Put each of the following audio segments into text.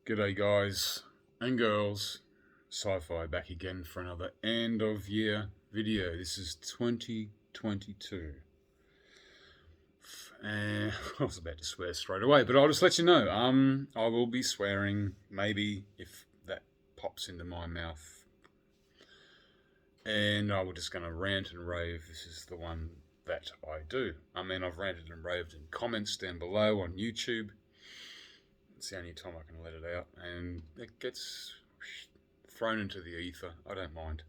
G'day guys and girls, Sci-Fi back again for another end of year video. This is 2022. And I was about to swear straight away, but I'll just let you know, I will be swearing maybe if that pops into my mouth. And I was just going to rant and rave. This is the one that I do. I mean, I've ranted and raved in comments down below on YouTube. It's the only time I can let it out, and it gets thrown into the ether. I don't mind.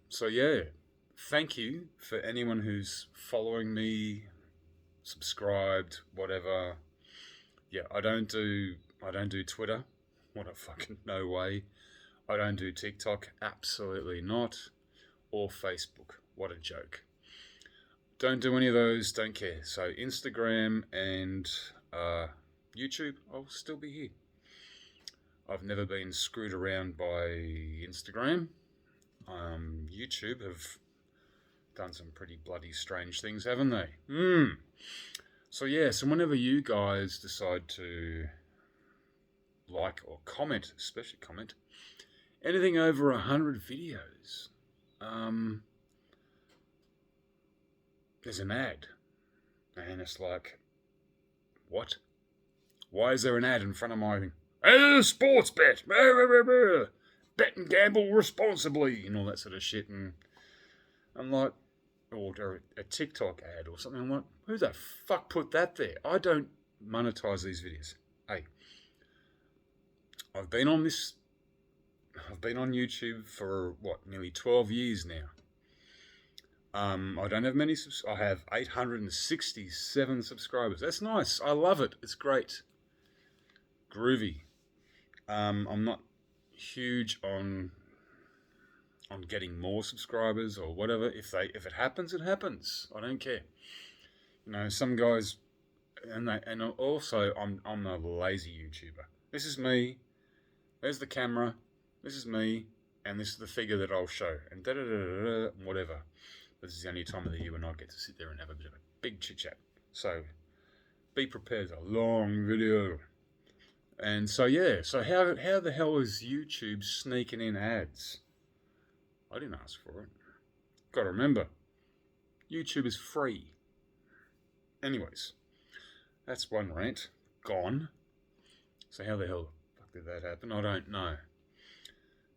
So yeah, thank you for anyone who's following me, subscribed, whatever. Yeah, I don't do Twitter. What a fucking no way. I don't do TikTok. Absolutely not. Or Facebook. What a joke. Don't do any of those. Don't care. So Instagram and YouTube, I'll still be here. I've never been screwed around by Instagram. YouTube have done some pretty bloody strange things, haven't they? So yeah, so whenever you guys decide to like or comment, especially comment, anything over 100 videos, there's an ad. And it's like, what? Why is there an ad in front of my thing? Sports bet! Bet and gamble responsibly! And all that sort of shit. And I'm like, or a TikTok ad or something. I'm like, who the fuck put that there? I don't monetize these videos. Hey, I've been on YouTube for, nearly 12 years now. I don't have many, I have 867 subscribers. That's nice. I love it. It's great. Groovy. I'm not huge on getting more subscribers or whatever. If it happens, it happens. I don't care. You know, some guys, and also I'm a lazy YouTuber. This is me. There's the camera. This is me, and this is the figure that I'll show, and whatever. This is the only time of the year when I get to sit there and have a bit of a big chit chat. So be prepared. It's a long video. And so yeah, so how the hell is YouTube sneaking in ads? I didn't ask for it. Got to remember, YouTube is free. Anyways, that's one rant gone. So how the hell did that happen? I don't know.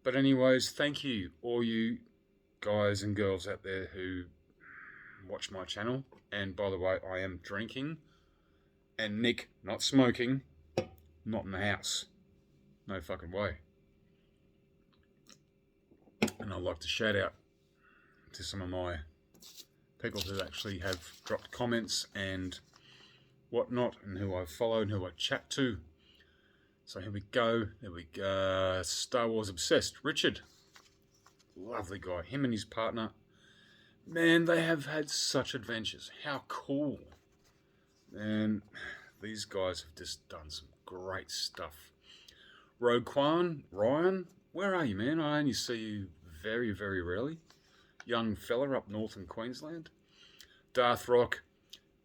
But anyways, thank you all you guys and girls out there who watch my channel. And by the way, I am drinking, and Nick, not smoking. Not in the house. No fucking way. And I'd like to shout out to some of my people who actually have dropped comments and whatnot, and who I follow and who I chat to. So here we go. There we go. Star Wars Obsessed. Richard. Lovely guy. Him and his partner. Man, they have had such adventures. How cool. And these guys have just done some great stuff. Rogue Kwan, Ryan, where are you, man? I only see you very, very rarely. Young fella up north in Queensland. Darth Rock,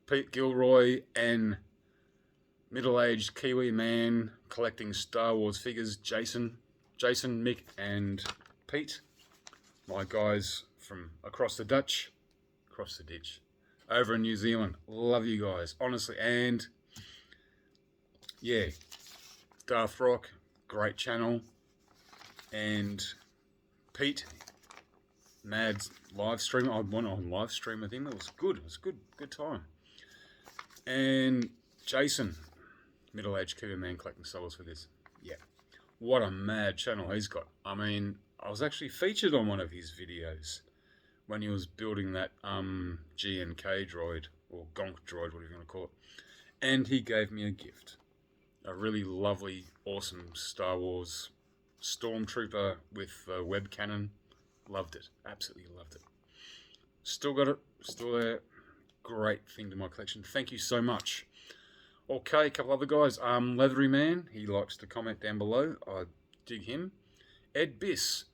Pete Gilroy, and middle-aged Kiwi man collecting Star Wars figures, Jason, Mick, and Pete. My guys from across the ditch, over in New Zealand. Love you guys, honestly. And yeah, Darth Rock, great channel. And Pete, mad live stream. I went on live stream with him. It was good. It was good time. And Jason, middle-aged Kiwi man collecting Star Wars figures. Yeah, what a mad channel he's got. I mean, I was actually featured on one of his videos when he was building that GNK droid, or Gonk droid, whatever you want to call it. And he gave me a gift. A really lovely, awesome Star Wars Stormtrooper with a web cannon. Loved it. Absolutely loved it. Still got it. Still there. Great thing to my collection. Thank you so much. Okay, a couple other guys. Leathery Man. He likes to comment down below. I dig him. Ed Biss.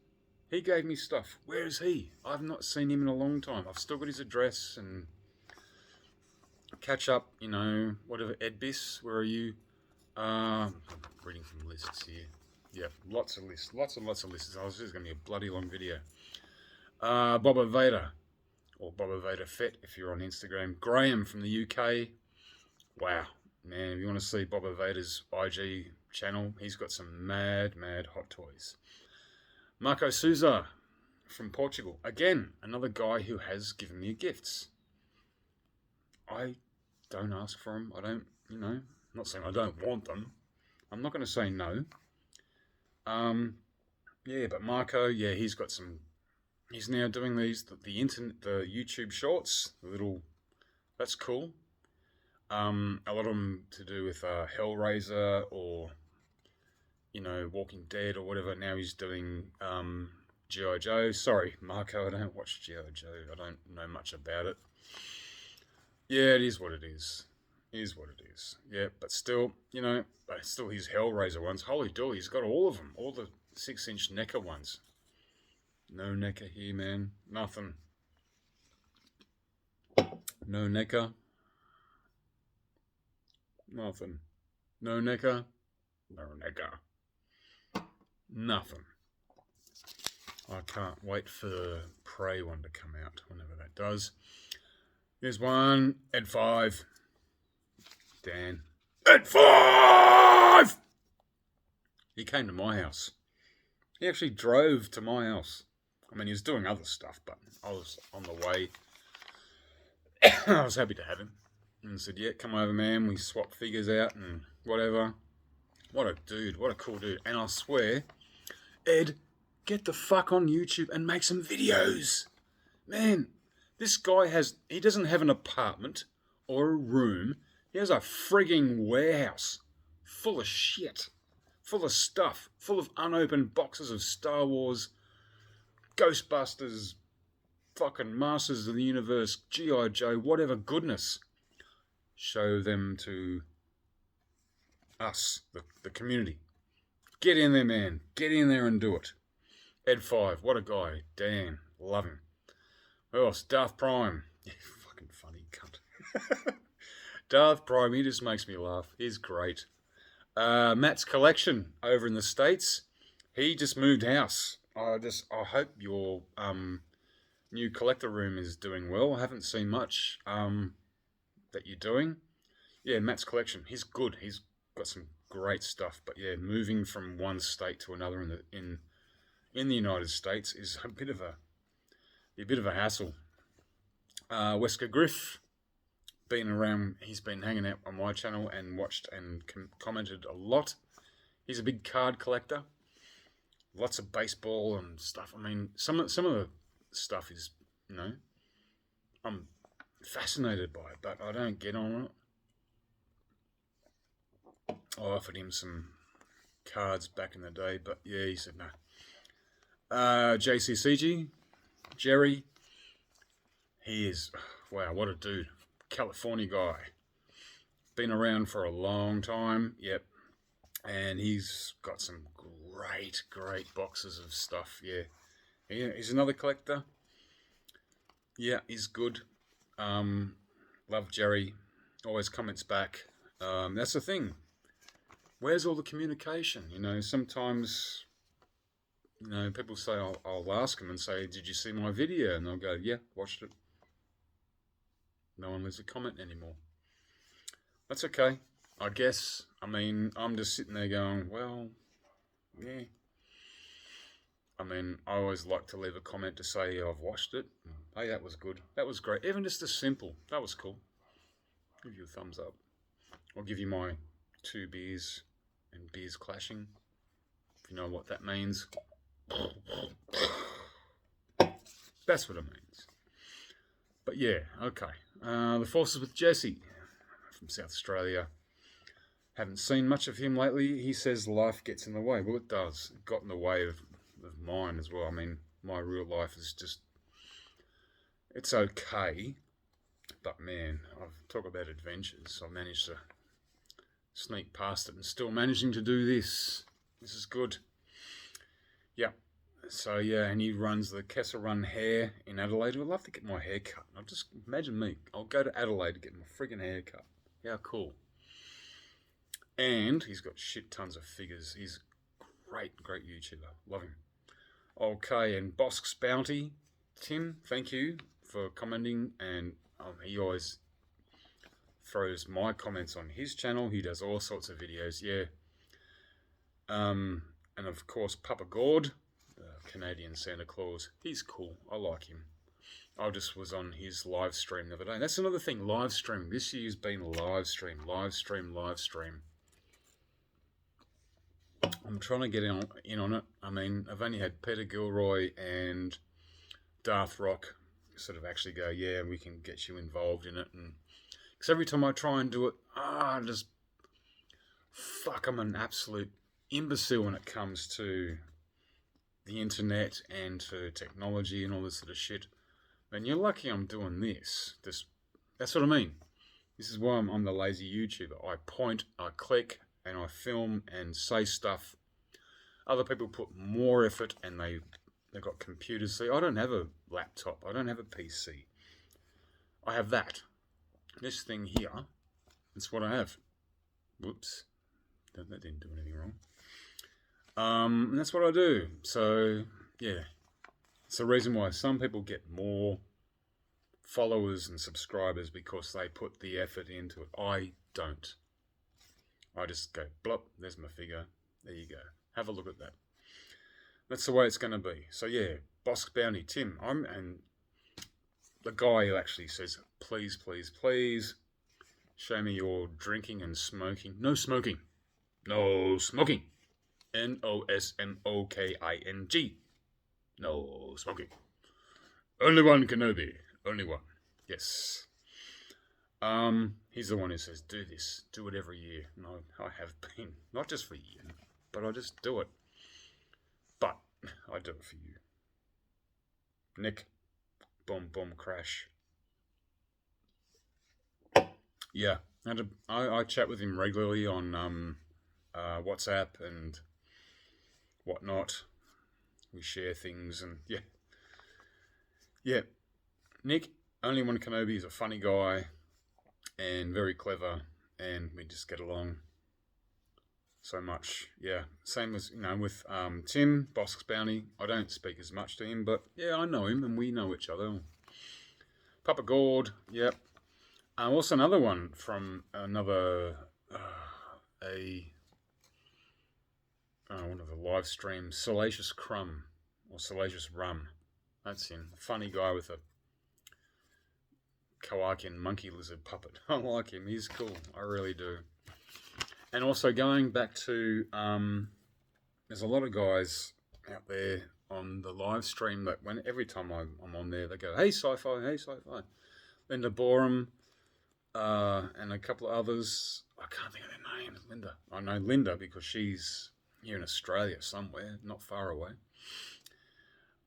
He gave me stuff. Where is he? I've not seen him in a long time. I've still got his address and catch up, you know, whatever. Ed Biss, where are you? I'm reading from lists here. Yeah, lots of lists, lots and lots of lists. I was just going to be a bloody long video. Boba Vader, or Boba Vader Fett if you're on Instagram. Graham from the UK. Wow, man, if you want to see Boba Vader's IG channel, he's got some mad hot toys. Marco Souza from Portugal. Again, another guy who has given me gifts. I don't ask for them. I don't, I'm not saying I don't want them. I'm not going to say no. Yeah, but Marco, yeah, he's got some. He's now doing the YouTube shorts. That's cool. A lot of them to do with Hellraiser or Walking Dead or whatever. Now he's doing G.I. Joe. Sorry, Marco, I don't watch G.I. Joe. I don't know much about it. Yeah, it is what it is. It is what it is. Yeah, but still, still his Hellraiser ones. Holy dooly, he's got all of them. All the 6-inch NECA ones. No NECA here, man. Nothing. No NECA. Nothing. No NECA. No NECA. Nothing. I can't wait for the Prey one to come out, whenever that does. Here's one. Ed 5. Dan. Ed 5! He came to my house. He actually drove to my house. I mean, he was doing other stuff, but I was on the way. I was happy to have him. And said, yeah, come over, man. We swapped figures out and whatever. What a dude. What a cool dude. And I swear, Ed, get the fuck on YouTube and make some videos. Man, this guy he doesn't have an apartment or a room. He has a frigging warehouse full of shit. Full of stuff. Full of unopened boxes of Star Wars, Ghostbusters, fucking Masters of the Universe, G.I. Joe, whatever goodness. Show them to us, the community. Get in there, man. Get in there and do it. Ed 5, what a guy. Dan, love him. Who else? Darth Prime. Yeah, fucking funny cunt. Darth Prime, he just makes me laugh. He's great. Matt's Collection over in the States. He just moved house. I hope your new collector room is doing well. I haven't seen much that you're doing. Yeah, Matt's Collection. He's good. He's got some great stuff. But yeah, moving from one state to another in the United States is a bit of a hassle. Wesker Griff, been around. He's been hanging out on my channel and watched and commented a lot. He's a big card collector. Lots of baseball and stuff. I mean, some of the stuff is, I'm fascinated by it, but I don't get on it. I offered him some cards back in the day, but yeah, he said no. JCCG, Jerry, he is, wow, what a dude. California guy. Been around for a long time, yep. And he's got some great boxes of stuff, yeah. He's another collector. Yeah, he's good. Love Jerry. Always comments back. That's the thing. Where's all the communication? Sometimes, people say, I'll ask them and say, did you see my video? And they'll go, yeah, watched it. No one leaves a comment anymore. That's okay, I guess. I mean, I'm just sitting there going, well, yeah. I mean, I always like to leave a comment to say I've watched it. Hey, that was good. That was great. Even just a simple. That was cool. Give you a thumbs up. I'll give you my 2 beers and beers clashing. If you know what that means. That's what it means. But yeah, okay. The Forces with Jesse from South Australia. Haven't seen much of him lately. He says life gets in the way. Well, it does. It got in the way of mine as well. I mean, my real life is just, it's okay. But man, I've talked about adventures. I've managed to sneak past it and still managing to do this. This is good. Yeah. So yeah, and he runs the Kessel Run Hair in Adelaide. I'd love to get my hair cut. I'll just imagine me. I'll go to Adelaide to get my friggin' hair cut. How cool. And he's got shit tons of figures. He's great YouTuber. Love him. Okay, and Bosk's Bounty, Tim, thank you for commenting. And he always throws my comments on his channel. He does all sorts of videos, yeah. And of course, Papa Gord, the Canadian Santa Claus. He's cool. I like him. I just was on his live stream the other day. That's another thing, live streaming. This year's been live stream. I'm trying to get in on it. I mean, I've only had Peter Gilroy and Darth Rock sort of actually go, yeah, we can get you involved in it. And because every time I try and do it, I'm an absolute imbecile when it comes to the internet and to technology and all this sort of shit. And you're lucky I'm doing this. That's what I mean. This is why I'm the lazy YouTuber. I point, I click, and I film and say stuff. Other people put more effort and they've got computers. See, I don't have a laptop. I don't have a PC. I have that. This thing here, that's what I have. Whoops. That didn't do anything wrong. And that's what I do. So, yeah. It's the reason why some people get more followers and subscribers because they put the effort into it. I don't. I just go, blop, there's my figure. There you go. Have a look at that. That's the way it's going to be. So, yeah, Bosk Bounty, Tim. And the guy who actually says, please, please, please, show me your drinking and smoking. No smoking. No smoking. NOSMOKING. No smoking. Only one Kenobi. Only one. Yes. He's the one who says, do this. Do it every year. And I have been. Not just for you, but I just do it. But I do it for you. Nick. Boom, boom, crash. Yeah. I chat with him regularly on WhatsApp and whatnot. We share things and yeah. Yeah. Nick, Only One Kenobi, is a funny guy and very clever, and we just get along so much. Yeah. Same as, with Tim, Bosk's Bounty. I don't speak as much to him, but yeah, I know him and we know each other. Papa Gord, yep. Also another one from another one of the live streams, Salacious Crumb, or Salacious Rum. That's him. Funny guy with a Kowakian monkey lizard puppet. I like him. He's cool. I really do. And also going back to, there's a lot of guys out there on the live stream that every time I'm on there, they go, hey, Sci-Fi, hey, Sci-Fi. Linda Borum, and a couple of others. I can't think of their names. Linda. I know Linda because she's here in Australia somewhere, not far away.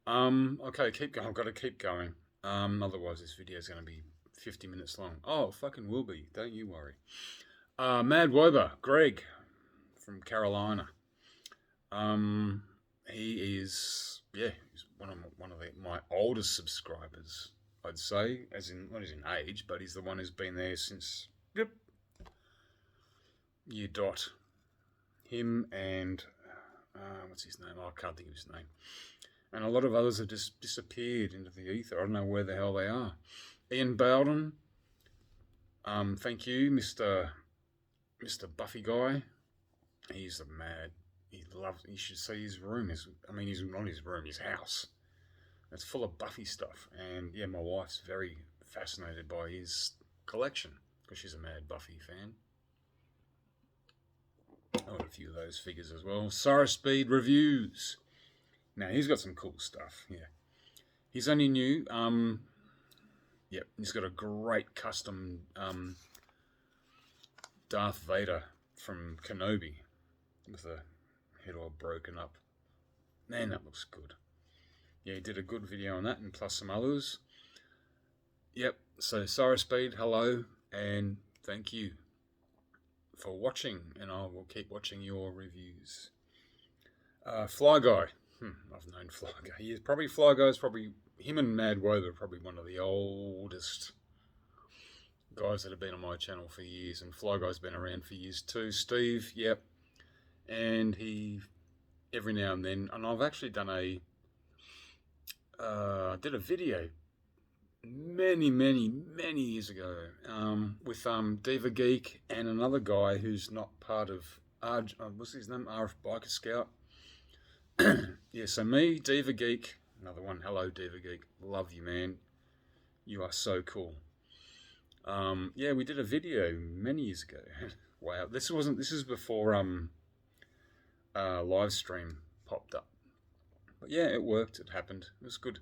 Okay, keep going. I've got to keep going. Otherwise this video is going to be 50 minutes long. Oh, fucking will be. Don't you worry. Mad Wober, Greg from Carolina. He is, he's one of my oldest subscribers, I'd say, as in, not as in age, but he's the one who's been there since, year dot. Him and, what's his name? Oh, I can't think of his name. And a lot of others have just disappeared into the ether. I don't know where the hell they are. Ian Bowden, thank you, Mr. Buffy guy. He's a mad. You should see his room. He's not his room, his house. It's full of Buffy stuff. And yeah, my wife's very fascinated by his collection because she's a mad Buffy fan. I got a few of those figures as well. Sarah Speed Reviews. Now, he's got some cool stuff, yeah. He's only new. He's got a great custom Darth Vader from Kenobi with the head all broken up. Man, that looks good. Yeah, he did a good video on that and plus some others. Yep, so Sarah Speed, hello, and thank you for watching, and I will keep watching your reviews. Fly Guy. I've known Fly Guy. Fly Guy's probably, him and Mad Wover are probably one of the oldest guys that have been on my channel for years, and Fly Guy's been around for years too. Steve, yep. And he, every now and then, and I've actually done I did a video many years ago with Diva Geek and another guy who's not part of what's his name, RF Biker Scout. Yeah, so me, Diva Geek, another one. Hello, Diva Geek. Love you, man. You are so cool. Yeah, we did a video many years ago. Wow, this is before live stream popped up. But yeah, it worked. It happened. It was good.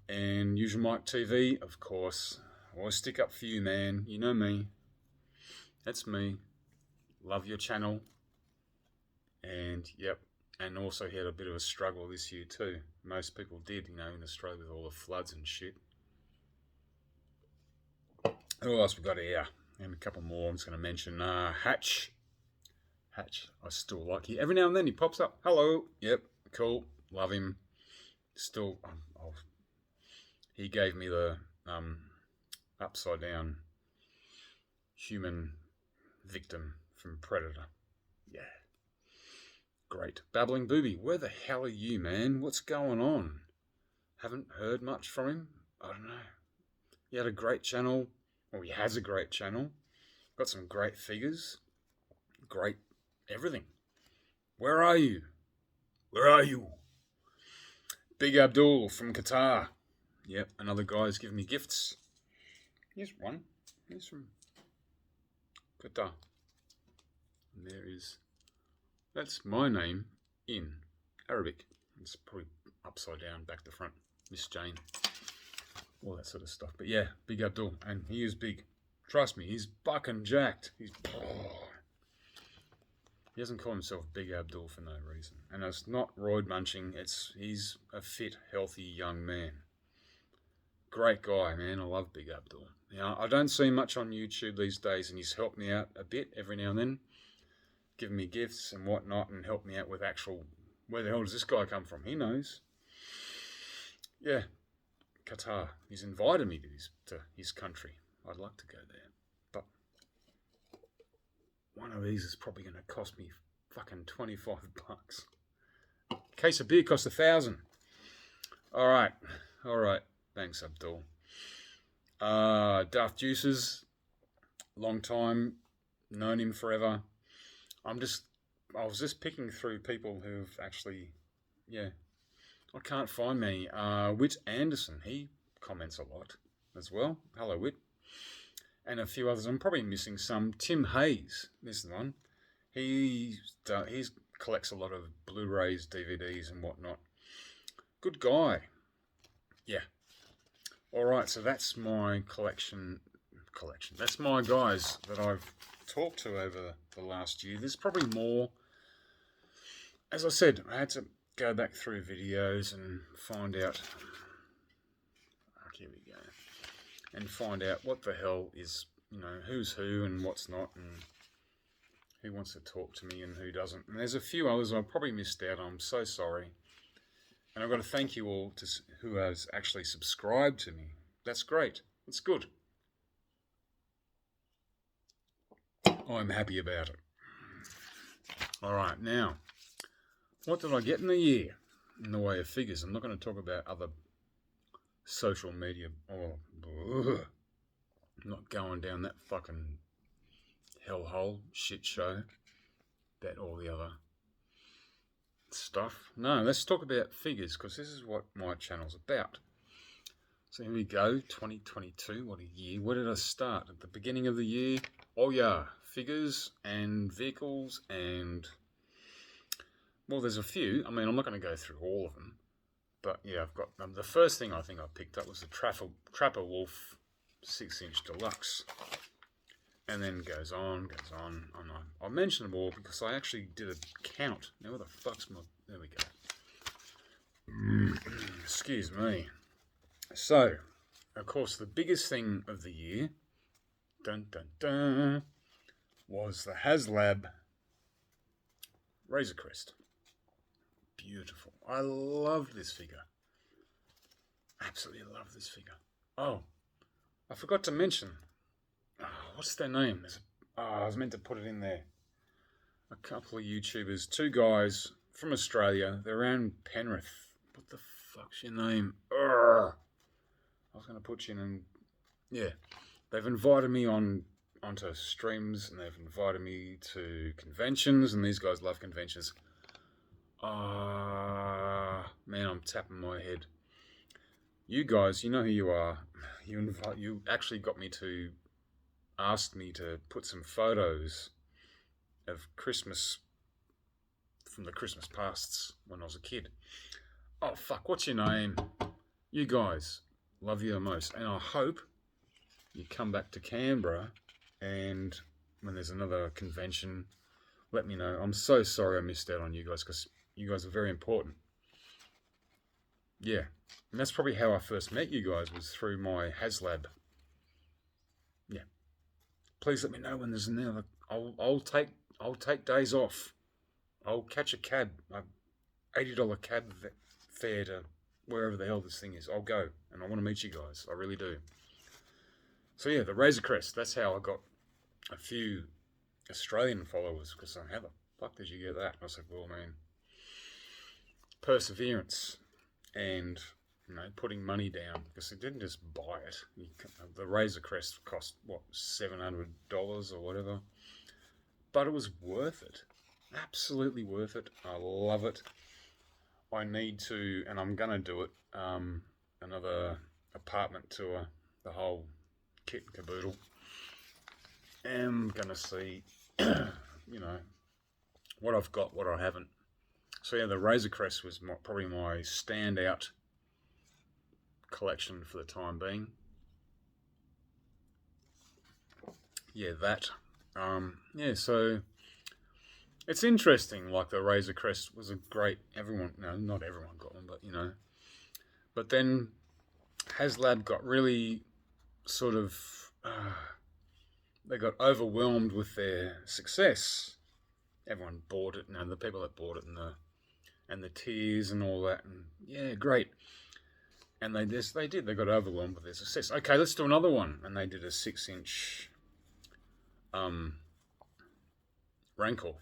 And Usual Mike TV, of course. I always stick up for you, man. You know me. That's me. Love your channel. And yep. And also had a bit of a struggle this year too. Most people did, you know, in Australia with all the floods and shit. Who else we got here? And a couple more I'm just going to mention. Hatch. Hatch, I still like him. Every now and then he pops up. Hello. Yep, cool. Love him. Still, he gave me the upside down human victim from Predator. Yeah. Great. Babbling Booby, where the hell are you, man? What's going on? Haven't heard much from him. I don't know. He had a great channel. Well, he has a great channel. Got some great figures. Great everything. Where are you? Where are you? Big Abdul from Qatar. Yep, another guy's giving me gifts. Here's one. He's from Qatar. And there is... That's my name in Arabic. It's probably upside down, back to front. Miss Jane. All that sort of stuff. But yeah, Big Abdul. And he is big. Trust me, he's bucking jacked. He doesn't call himself Big Abdul for no reason. And it's not roid munching. He's a fit, healthy young man. Great guy, man. I love Big Abdul. Now, I don't see much on YouTube these days, and he's helped me out a bit every now and then. Giving me gifts and whatnot, and help me out with actual, where the hell does this guy come from? He knows. Yeah, Qatar. He's invited me to his country. I'd like to go there, but one of these is probably going to cost me fucking $25. A case of beer costs $1,000. All right. Thanks, Abdul. Daft Juices, long time, known him forever. I was just picking through people who've actually, yeah, I can't find many. Whit Anderson, he comments a lot as well. Hello, Whit. And a few others. I'm probably missing some. Tim Hayes, this is one. He collects a lot of Blu-rays, DVDs and whatnot. Good guy. Yeah. All right, so that's my collection. That's my guys that I've talked to over the last year. There's probably more. As I said, I had to go back through videos and find out. Here we go. And find out what the hell is, you know, who's who and what's not, and who wants to talk to me and who doesn't. And there's a few others I probably missed out on. I'm so sorry. And I've got to thank you all who has actually subscribed to me. That's great. It's good. I'm happy about it. All right, now, what did I get in the year in the way of figures? I'm not going to talk about other social media. I'm not going down that fucking hellhole shit show about all the other stuff. No, let's talk about figures, because this is what my channel's about. So here we go, 2022, what a year. Where did I start? At the beginning of the year? Oh yeah, figures and vehicles and, well, there's a few. I mean, I'm not going to go through all of them. But yeah, I've got, the first thing I think I picked up was the Trapper Wolf 6-inch Deluxe. And then goes on. And I mentioned them all because I actually did a count. Now, where the fuck's my... There we go. Excuse me. So, of course, the biggest thing of the year, was the HasLab Razor Crest. Beautiful. I love this figure. Absolutely love this figure. Oh, I forgot to mention, what's their name? I was meant to put it in there. A couple of YouTubers, two guys from Australia. They're around Penrith. What the fuck's your name? Urgh. I was going to put you in, yeah. They've invited me onto streams, and they've invited me to conventions, and these guys love conventions. Man, I'm tapping my head. You guys, you know who you are. You actually got me to ask me to put some photos of Christmas from the Christmas pasts when I was a kid. Oh fuck, what's your name? You guys, love you the most, and I hope you come back to Canberra, and when there's another convention, let me know. I'm so sorry I missed out on you guys, because you guys are very important. Yeah, and that's probably how I first met you guys, was through my HasLab. Yeah, please let me know when there's another. I'll take days off. I'll catch a cab, $80 cab fare to wherever the hell this thing is. I'll go, and I want to meet you guys. I really do. So yeah, the Razor Crest. That's how I got a few Australian followers, because how the fuck did you get that? And I was like, well, man, perseverance and, you know, putting money down, because it didn't just buy it. The Razor Crest cost, what, $700 or whatever, but it was worth it. Absolutely worth it. I love it. I need to, and I'm gonna do it, another apartment tour, the whole kit and caboodle. I'm gonna see, you know, what I've got, what I haven't. So yeah, the Razor Crest was probably my standout collection for the time being. Yeah, that. Yeah, so it's interesting. Like, the Razor Crest was a great. Not everyone got one, but you know. But then HasLab got really sort of. They got overwhelmed with their success. Everyone bought it, and the people that bought it, and the tiers and all that, and yeah, great. And they did. They got overwhelmed with their success. Okay, let's do another one. And they did a 6-inch Rancor.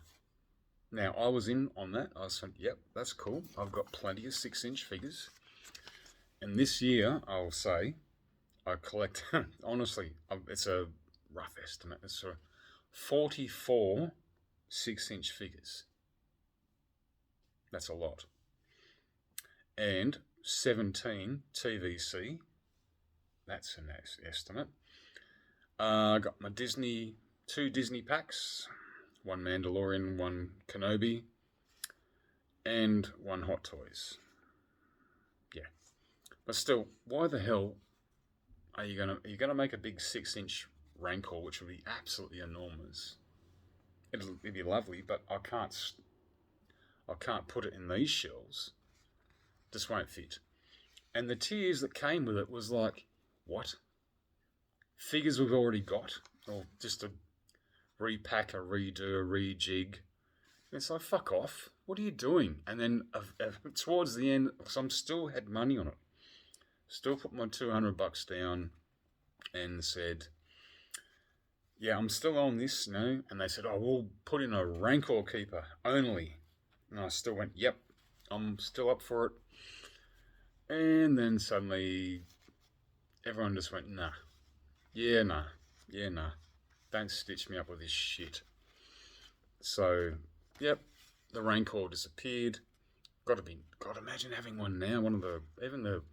Now, I was in on that. I said, yep, that's cool. I've got plenty of 6-inch figures. And this year, I'll say, I collect, honestly, it's a rough estimate. It's 44 6-inch figures. That's a lot. And 17 TVC. That's an estimate. I got my two Disney packs, one Mandalorian, one Kenobi, and one Hot Toys. Yeah, but still, why the hell are you gonna make a big 6-inch Rancor, which would be absolutely enormous? It'd be lovely, but I can't put it in these shelves. Just won't fit. And the tiers that came with it was like, what? Figures we've already got, or just a repack, a redo, a rejig. And it's like, fuck off. What are you doing? And then towards the end, because I'm still had money on it, still put my $200 down and said, yeah, I'm still on this, you know. And they said, oh, we'll put in a Rancor Keeper only. And I still went, yep, I'm still up for it. And then suddenly everyone just went, nah. Yeah, nah. Don't stitch me up with this shit. So, yep, the Rancor disappeared. God, imagine having one now. Even the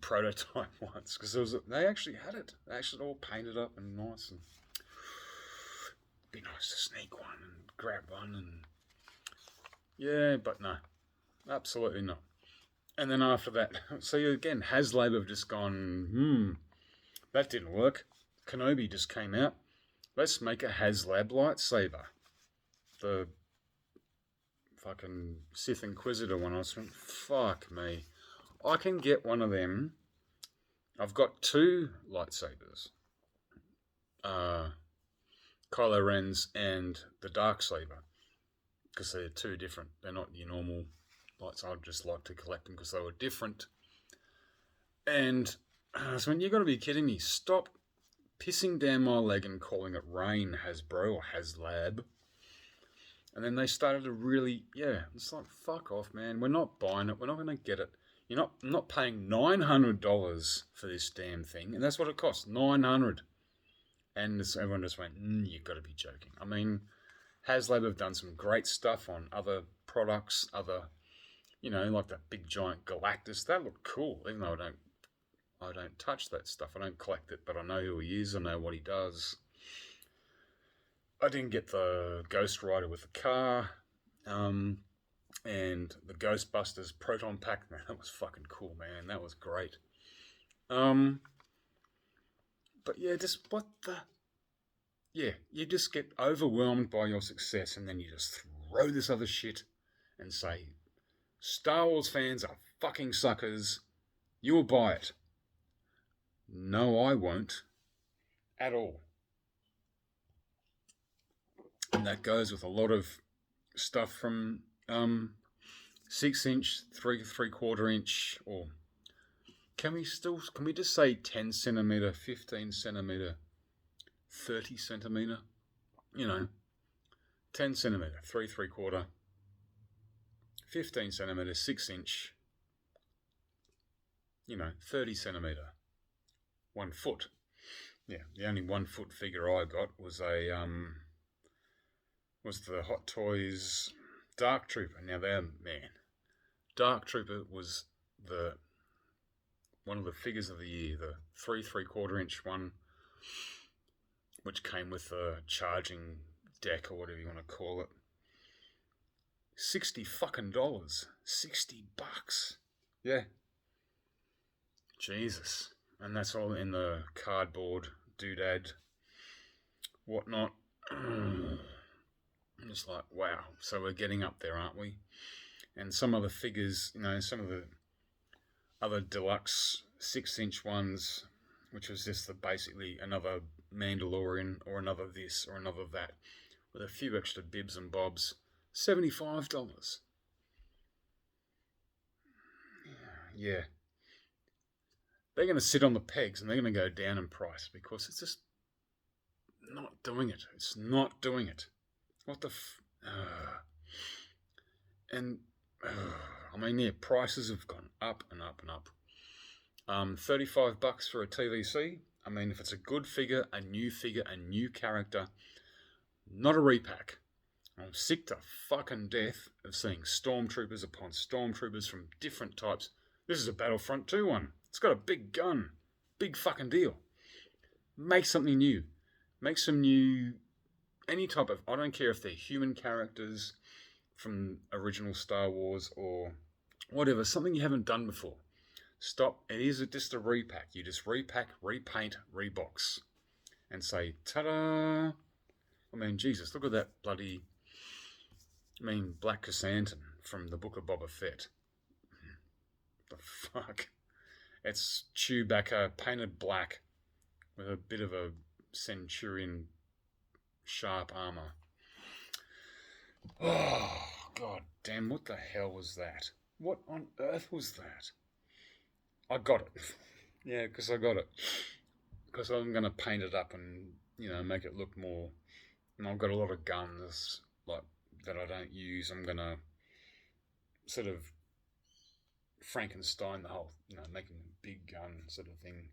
prototype ones, because they actually had it. They actually all painted up and nice, and it'd be nice to sneak one and grab one, and yeah, but no, absolutely not. And then after that, so again, HasLab have just gone, that didn't work. Kenobi just came out. Let's make a HasLab lightsaber. The fucking Sith Inquisitor one. I was like, fuck me. I can get one of them. I've got two lightsabers. Kylo Ren's and the Darksaber. Because they're two different. They're not your normal lights. I'd just like to collect them because they were different. And I was like, you've got to be kidding me. Stop pissing down my leg and calling it Rain Hasbro or HasLab. And then they started to really, it's like, fuck off, man. We're not buying it. We're not going to get it. I'm not paying $900 for this damn thing. And that's what it costs, $900. And everyone just went, you've got to be joking. I mean, HasLab have done some great stuff on other products, like that big giant Galactus. That looked cool, even though I don't touch that stuff. I don't collect it, but I know who he is. I know what he does. I didn't get the Ghost Rider with the car, and the Ghostbusters Proton Pack. Man, that was fucking cool, man. That was great. But yeah, you just get overwhelmed by your success, and then you just throw this other shit and say, Star Wars fans are fucking suckers. You'll buy it. No, I won't. At all. And that goes with a lot of stuff from 6-inch, 3/4 inch, or can we just say 10 centimeter, 15 centimeter, 30 centimeter? 10 centimeter, 3/4, 15 centimeter, 6-inch, 30 centimeter, 1 foot. Yeah, the only 1 foot figure I got was was the Hot Toys Dark Trooper. Now Dark Trooper was one of the figures of the year, the 3/4 inch one, which came with a charging deck or whatever you want to call it. $60 fucking $60. Yeah. Jesus. And that's all in the cardboard doodad, whatnot. I'm just like, wow. So we're getting up there, aren't we? And some of the figures, some of the other deluxe 6-inch ones, which was just basically another Mandalorian or another this or another that, with a few extra bibs and bobs, $75. Yeah. They're going to sit on the pegs and they're going to go down in price because it's just not doing it. It's not doing it. What the prices have gone up and up and up. $35 for a TVC. I mean, if it's a good figure, a new character, not a repack. I'm sick to fucking death of seeing stormtroopers upon stormtroopers from different types. This is a Battlefront 2 one. It's got a big gun. Big fucking deal. Make something new. Make some new, any type of, I don't care if they're human characters from original Star Wars or whatever, something you haven't done before. Stop. It is just a repack. You just repack, repaint, rebox, and say, ta-da! I mean, Jesus, look at that bloody, Black Chrysanthemum from the Book of Boba Fett. The fuck? It's Chewbacca painted black with a bit of a Centurion sharp armor. Oh, god damn, what the hell was that? What on earth was that? I got it. Yeah, because I got it. Because I'm going to paint it up and, make it look more... And I've got a lot of guns that I don't use. I'm going to sort of Frankenstein the whole, making a big gun sort of thing.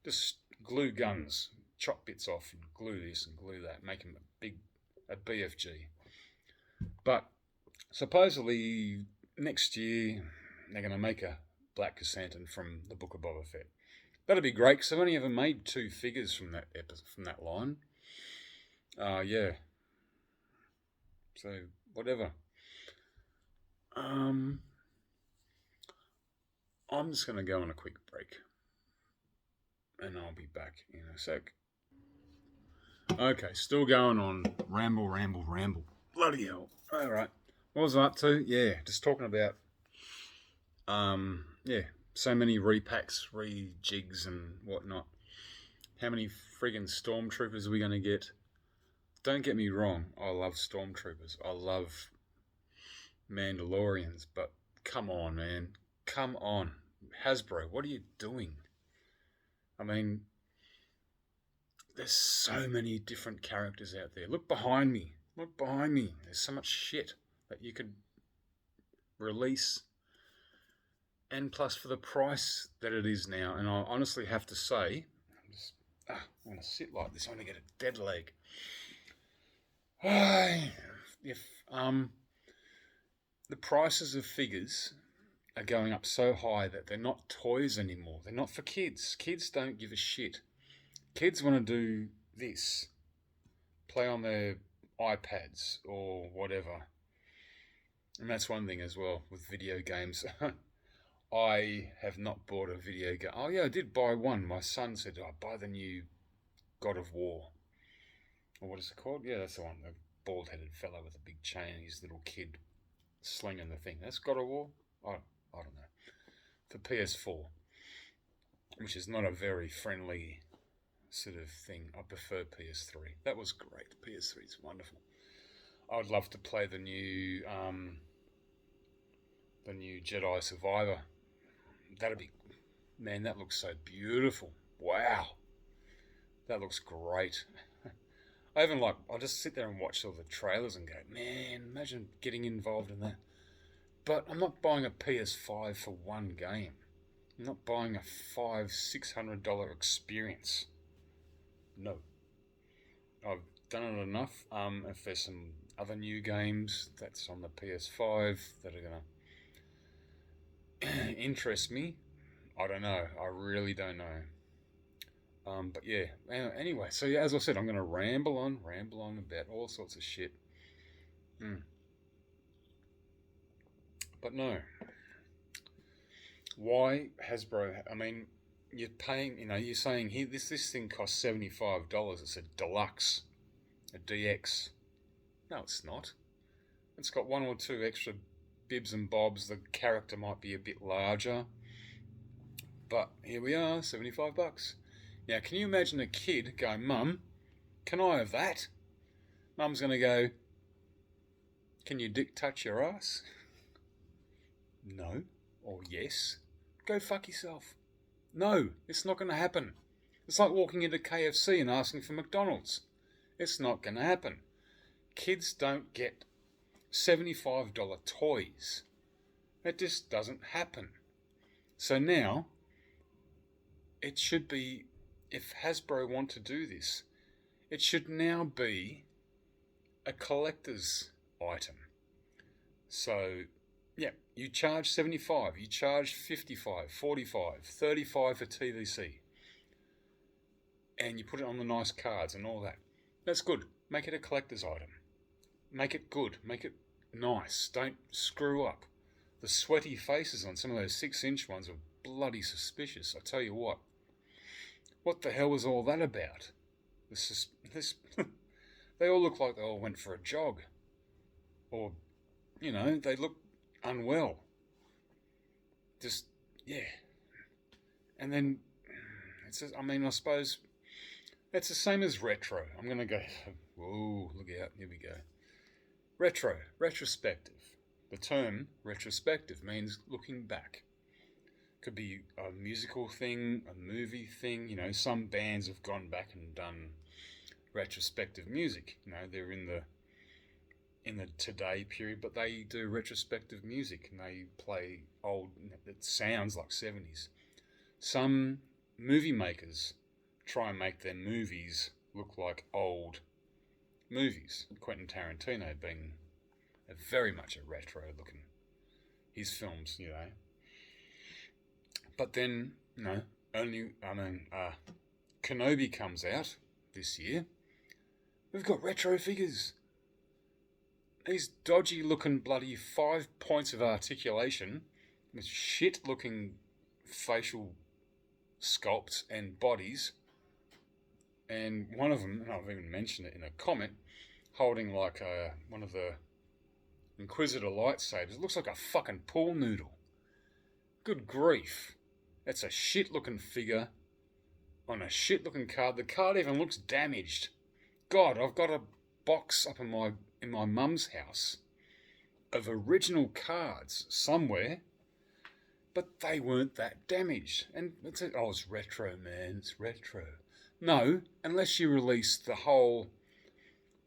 Just glue guns, chop bits off and glue this and glue that, make them a BFG. But supposedly next year they're going to make a Black Chrysanthemum from the Book of Boba Fett. That'd be great because I've only ever made 2 figures from that line. Yeah. So whatever. I'm just going to go on a quick break. And I'll be back in a sec. Okay, still going on. Ramble. Bloody hell. Alright. What was I up to? Yeah, just talking about, so many repacks, rejigs and whatnot. How many friggin' stormtroopers are we going to get? Don't get me wrong, I love stormtroopers. I love Mandalorians, but come on, man. Come on. Hasbro, what are you doing? I mean, there's so many different characters out there. Look behind me. Look behind me. There's so much shit that you could release. And plus for the price that it is now. And I honestly have to say, I want to sit like this. I want to get a dead leg. If the prices of figures are going up so high that they're not toys anymore. They're not for kids. Kids don't give a shit. Kids want to do this. Play on their iPads or whatever. And that's one thing as well with video games. I have not bought a video game. Oh yeah, I did buy one. My son said, buy the new God of War. Or what is it called? Yeah, that's the one. The bald-headed fellow with a big chain and his little kid slinging the thing. That's God of War? I don't know. For PS4, which is not a very friendly sort of thing. I prefer PS3. That was great. PS3 is wonderful. I would love to play the new Jedi Survivor. That'd be, man, that looks so beautiful. Wow. That looks great. I just sit there and watch all the trailers and go, man, imagine getting involved in that. But I'm not buying a PS5 for one game. I'm not buying a $500-600 experience. No. I've done it enough. If there's some other new games that's on the PS5 that are going to interest me, I don't know. I really don't know. But yeah, anyway, so yeah, as I said, I'm going to ramble on about all sorts of shit. But no. Why Hasbro? I mean, you're paying, you're saying here, this thing costs $75. It's a deluxe, a DX. No, it's not. It's got one or two extra bibs and bobs. The character might be a bit larger. But here we are, $75. Now, can you imagine a kid going, Mum, can I have that? Mum's going to go, can your dick touch your ass? No. Or yes. Go fuck yourself. No, it's not going to happen. It's like walking into KFC and asking for McDonald's. It's not going to happen. Kids don't get $75 toys. It just doesn't happen. So now, it should be, if Hasbro want to do this, it should now be a collector's item. So, yeah, you charge $75, you charge $55, $45, $35 for TVC. And you put it on the nice cards and all that. That's good. Make it a collector's item. Make it good. Make it nice. Don't screw up. The sweaty faces on some of those 6-inch ones are bloody suspicious. I tell you what. What the hell was all that about? This they all look like they all went for a jog. Or, they look unwell. Just, yeah. And then, I suppose, it's the same as retro. I'm going to go, whoa, look out, here we go. Retro, retrospective. The term retrospective means looking back. Could be a musical thing, a movie thing. Some bands have gone back and done retrospective music. They're in the today period, but they do retrospective music and they play old, it sounds like 70s. Some movie makers try and make their movies look like old movies. Quentin Tarantino being very much a retro looking, his films, But then, Kenobi comes out this year. We've got retro figures. These dodgy looking bloody 5 points of articulation with shit looking facial sculpts and bodies. And one of them, and I've even mentioned it in a comment, holding like one of the Inquisitor lightsabers. It looks like a fucking pool noodle. Good grief. That's a shit-looking figure on a shit-looking card. The card even looks damaged. God, I've got a box up in my mum's house of original cards somewhere, but they weren't that damaged. And it's retro, man. It's retro. No, unless you release the whole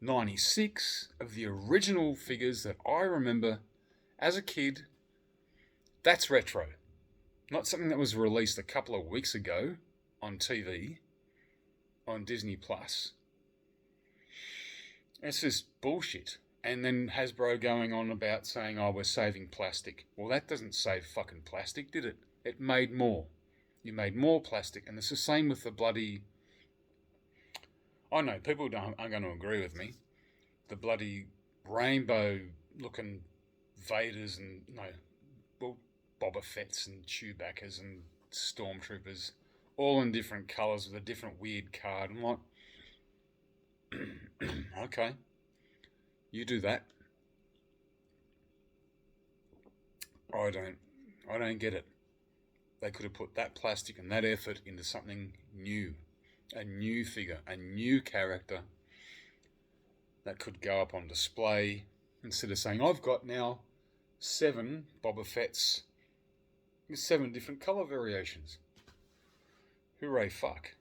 96 of the original figures that I remember as a kid. That's retro. Not something that was released a couple of weeks ago on TV, on Disney Plus. It's just bullshit. And then Hasbro going on about saying, oh, we're saving plastic. Well, that doesn't save fucking plastic, did it? It made more. You made more plastic. And it's the same with the bloody... I know, people aren't going to agree with me. The bloody rainbow-looking Vaders and... No, well, Boba Fett's and Chewbacca's and Stormtroopers, all in different colours with a different weird card. I'm like... okay. You do that. I don't get it. They could have put that plastic and that effort into something new. A new figure, a new character that could go up on display instead of saying, I've got now 7 Boba Fett's with 7 different colour variations. Hooray, fuck.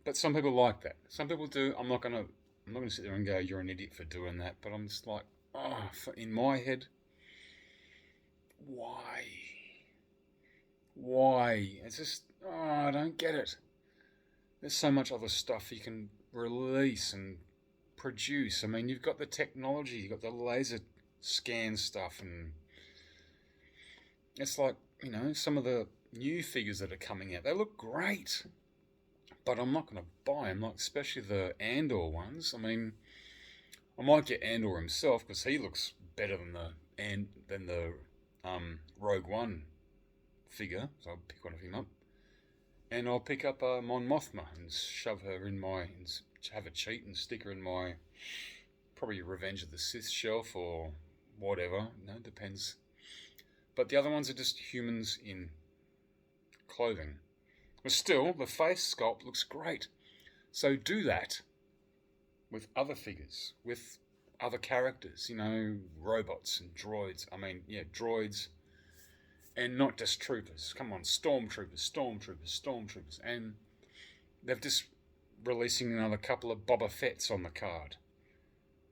But some people like that. Some people do. I'm not gonna sit there and go, you're an idiot for doing that. But I'm just like, in my head, why? It's just, I don't get it. There's so much other stuff you can release and produce. I mean, you've got the technology, you've got the laser scan stuff, and it's like, some of the new figures that are coming out, they look great. But I'm not going to buy them, like especially the Andor ones. I mean, I might get Andor himself because he looks better than the Rogue One figure, so I'll pick one of him up, and I'll pick up Mon Mothma and shove her in and have a cheat and stick her in my probably Revenge of the Sith shelf or whatever. Depends. But the other ones are just humans in clothing. But still, the face sculpt looks great. So do that with other figures, with other characters, robots and droids. I mean, yeah, droids, and not just troopers. Come on, stormtroopers. And they've just releasing another couple of Boba Fett's on the card.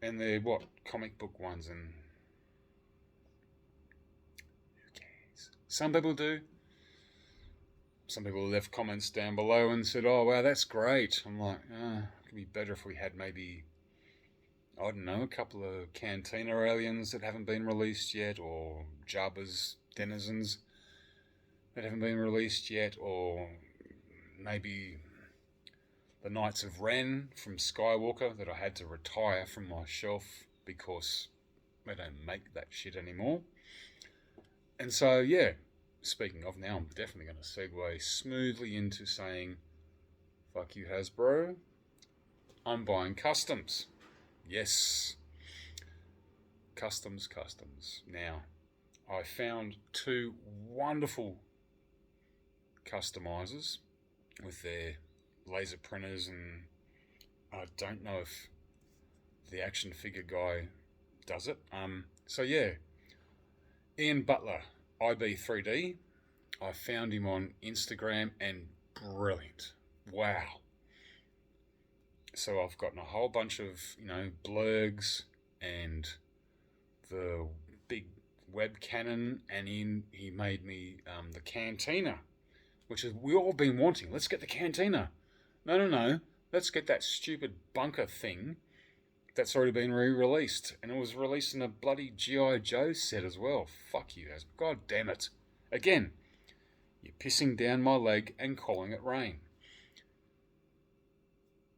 And they're, comic book ones, and who cares? Some people do. Some people left comments down below and said, oh, wow, that's great. I'm like, it could be better if we had maybe, I don't know, a couple of Cantina aliens that haven't been released yet, or Jabba's denizens that haven't been released yet, or maybe the Knights of Ren from Skywalker that I had to retire from my shelf because they don't make that shit anymore. And so, yeah. Speaking of, now I'm definitely going to segue smoothly into saying, fuck you, Hasbro. I'm buying customs. Yes. Customs. Now, I found 2 wonderful customizers with their laser printers, and I don't know if the action figure guy does it. So yeah, Ian Butler, IB3D. I found him on Instagram, and brilliant. Wow. So I've gotten a whole bunch of, blurgs and the big web cannon, and he made me the Cantina, which is we all been wanting. Let's get the Cantina. No. Let's get that stupid bunker thing that's already been re-released, and it was released in a bloody G.I. Joe set as well. Fuck you guys. God damn it. Again, you're pissing down my leg and calling it rain.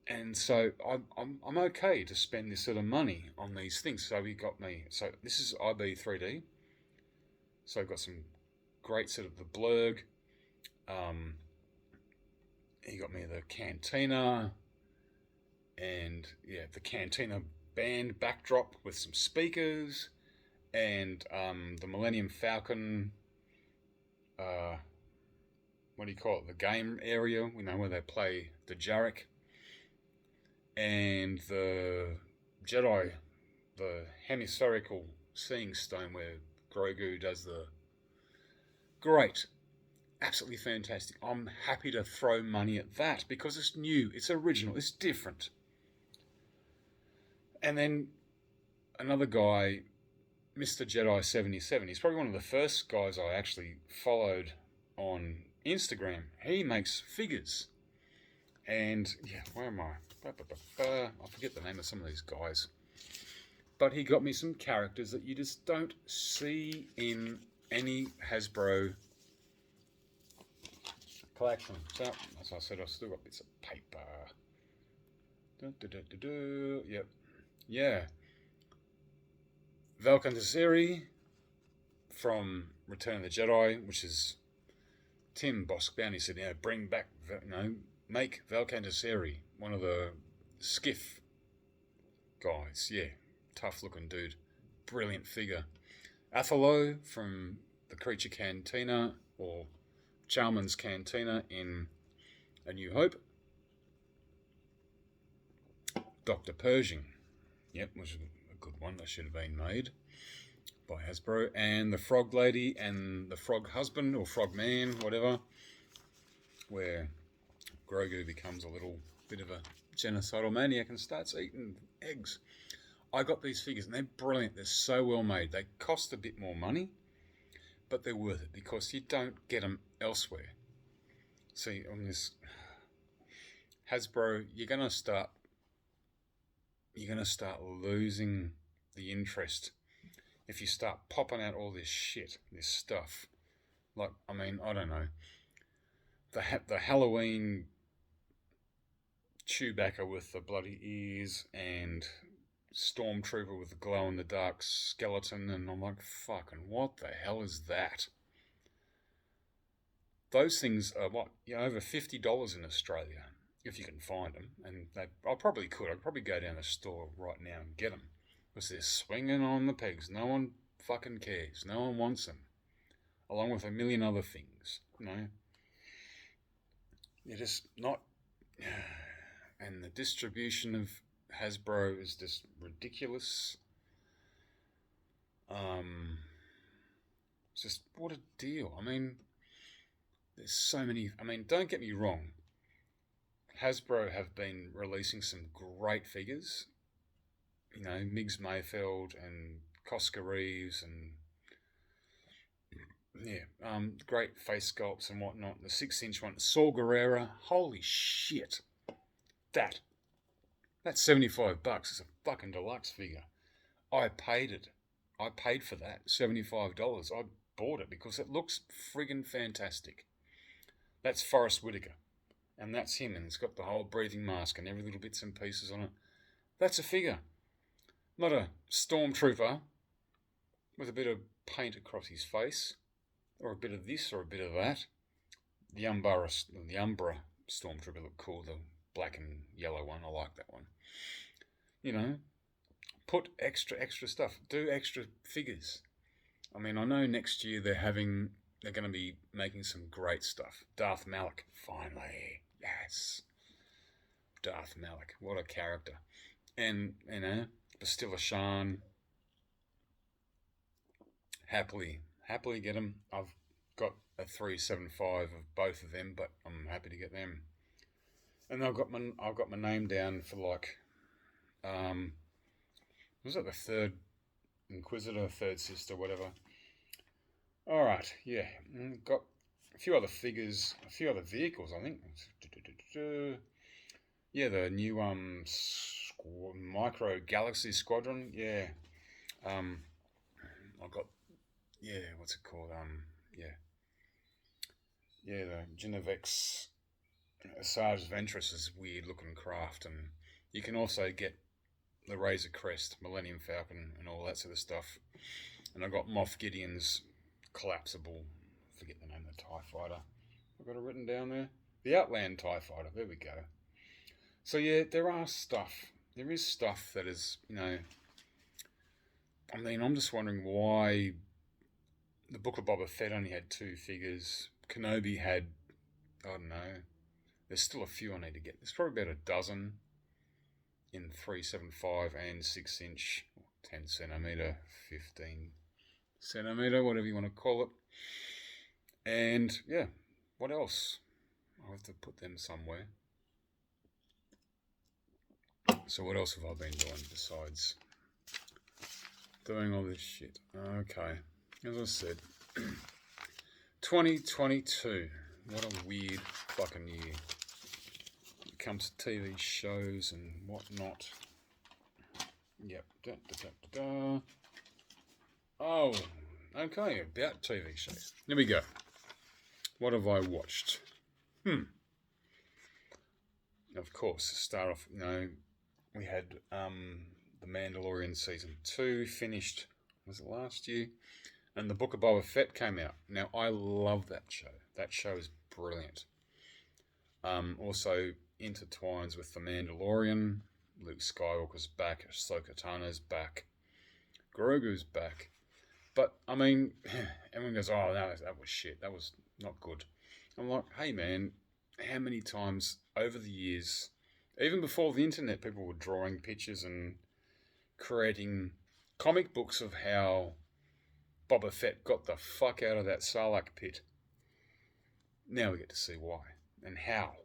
And so I'm okay to spend this sort of money on these things. So he got me. So this is IB3D. So I've got some great sort of the blurg. He got me the Cantina. And yeah, the Cantina band backdrop with some speakers, and the Millennium Falcon, what do you call it? The game area, where they play the Jarek, and the Jedi, the hemispherical seeing stone where Grogu does the great. absolutely fantastic. I'm happy to throw money at that because it's new, it's original, it's different. And then another guy, Mr. Jedi 77, he's probably one of the first guys I actually followed on Instagram. He makes figures. And, yeah, where am I? I forget the name of some of these guys. But he got me some characters that you just don't see in any Hasbro collection. So, as I said, I've still got bits of paper. Yep. Yeah. Val Kantasiri from Return of the Jedi, which is Tim Bosk Bounty said, bring back, make Val Kantasiri one of the skiff guys. Yeah, tough looking dude. Brilliant figure. Athelo from the Creature Cantina, or Chalmun's Cantina in A New Hope. Dr. Pershing. Yep, was a good one that should have been made by Hasbro. And the Frog Lady and the Frog Husband, or Frog Man, whatever, where Grogu becomes a little bit of a genocidal maniac and starts eating eggs. I got these figures and they're brilliant. They're so well made. They cost a bit more money, but they're worth it because you don't get them elsewhere. See, on this Hasbro, you're gonna start losing the interest if you start popping out all this shit, this stuff. Like, I mean, I don't know, the Halloween Chewbacca with the bloody ears and Stormtrooper with the glow-in-the-dark skeleton, and I'm like, fucking what the hell is that? Those things are over $50 in Australia, if you can find them. And I probably could. I'd probably go down the store right now and get them, because they're swinging on the pegs. No one fucking cares. No one wants them, along with a million other things. They're just not. And the distribution of Hasbro is just ridiculous. It's just, what a deal. I mean, there's so many. I mean, don't get me wrong. Hasbro have been releasing some great figures. Miggs Mayfeld and Cosca Reeves and great face sculpts and whatnot. The 6-inch one, Saul Guerrera. Holy shit. That's $75. It's a fucking deluxe figure. I paid it. I paid for that, $75. I bought it because it looks friggin' fantastic. That's Forrest Whitaker. And that's him, and it's got the whole breathing mask and every little bits and pieces on it. That's a figure. Not a stormtrooper with a bit of paint across his face, or a bit of this or a bit of that. The Umbra stormtrooper looked cool, the black and yellow one. I like that one. Put extra stuff. Do extra figures. I mean, I know next year they're going to be making some great stuff. Darth Malak, finally. Yes. Darth Malak, what a character. And, Bastila Shan. Happily get them. I've got a 375 of both of them, but I'm happy to get them. And I've got my name down for was it the third Inquisitor, third sister, whatever. All right, yeah, got a few other figures, a few other vehicles, I think. Yeah, the new Micro Galaxy Squadron. Yeah, I got, what's it called? The Genevex Asajj Ventress is weird looking craft, and you can also get the Razor Crest, Millennium Falcon, and all that sort of stuff. And I got Moff Gideon's collapsible, forget the name of the TIE fighter. I've got it written down there. The Outland TIE fighter. There we go. So yeah, there is stuff that is, I mean, I'm just wondering why the Book of Boba Fett only had 2 figures. Kenobi had, I don't know, there's still a few I need to get. There's probably about a dozen in 375 and 6-inch, 10 centimeter, 15 centimeter, whatever you want to call it. And yeah, What else? I'll have to put them somewhere. So what else have I been doing besides doing all this shit? Okay, as I said, 2022. What a weird fucking year. When it comes to TV shows and whatnot. Yep. Oh, okay, about TV shows. Here we go. What have I watched? Of course, to start off, we had The Mandalorian Season 2 finished, was it last year? And The Book of Boba Fett came out. Now, I love that show. That show is brilliant. Also intertwines with The Mandalorian. Luke Skywalker's back, Ahsoka Tano's back, Grogu's back. But, I mean, everyone goes, oh, no, that was shit. That was not good. I'm like, hey, man, how many times over the years, even before the internet, people were drawing pictures and creating comic books of how Boba Fett got the fuck out of that Sarlacc pit. Now we get to see why and how.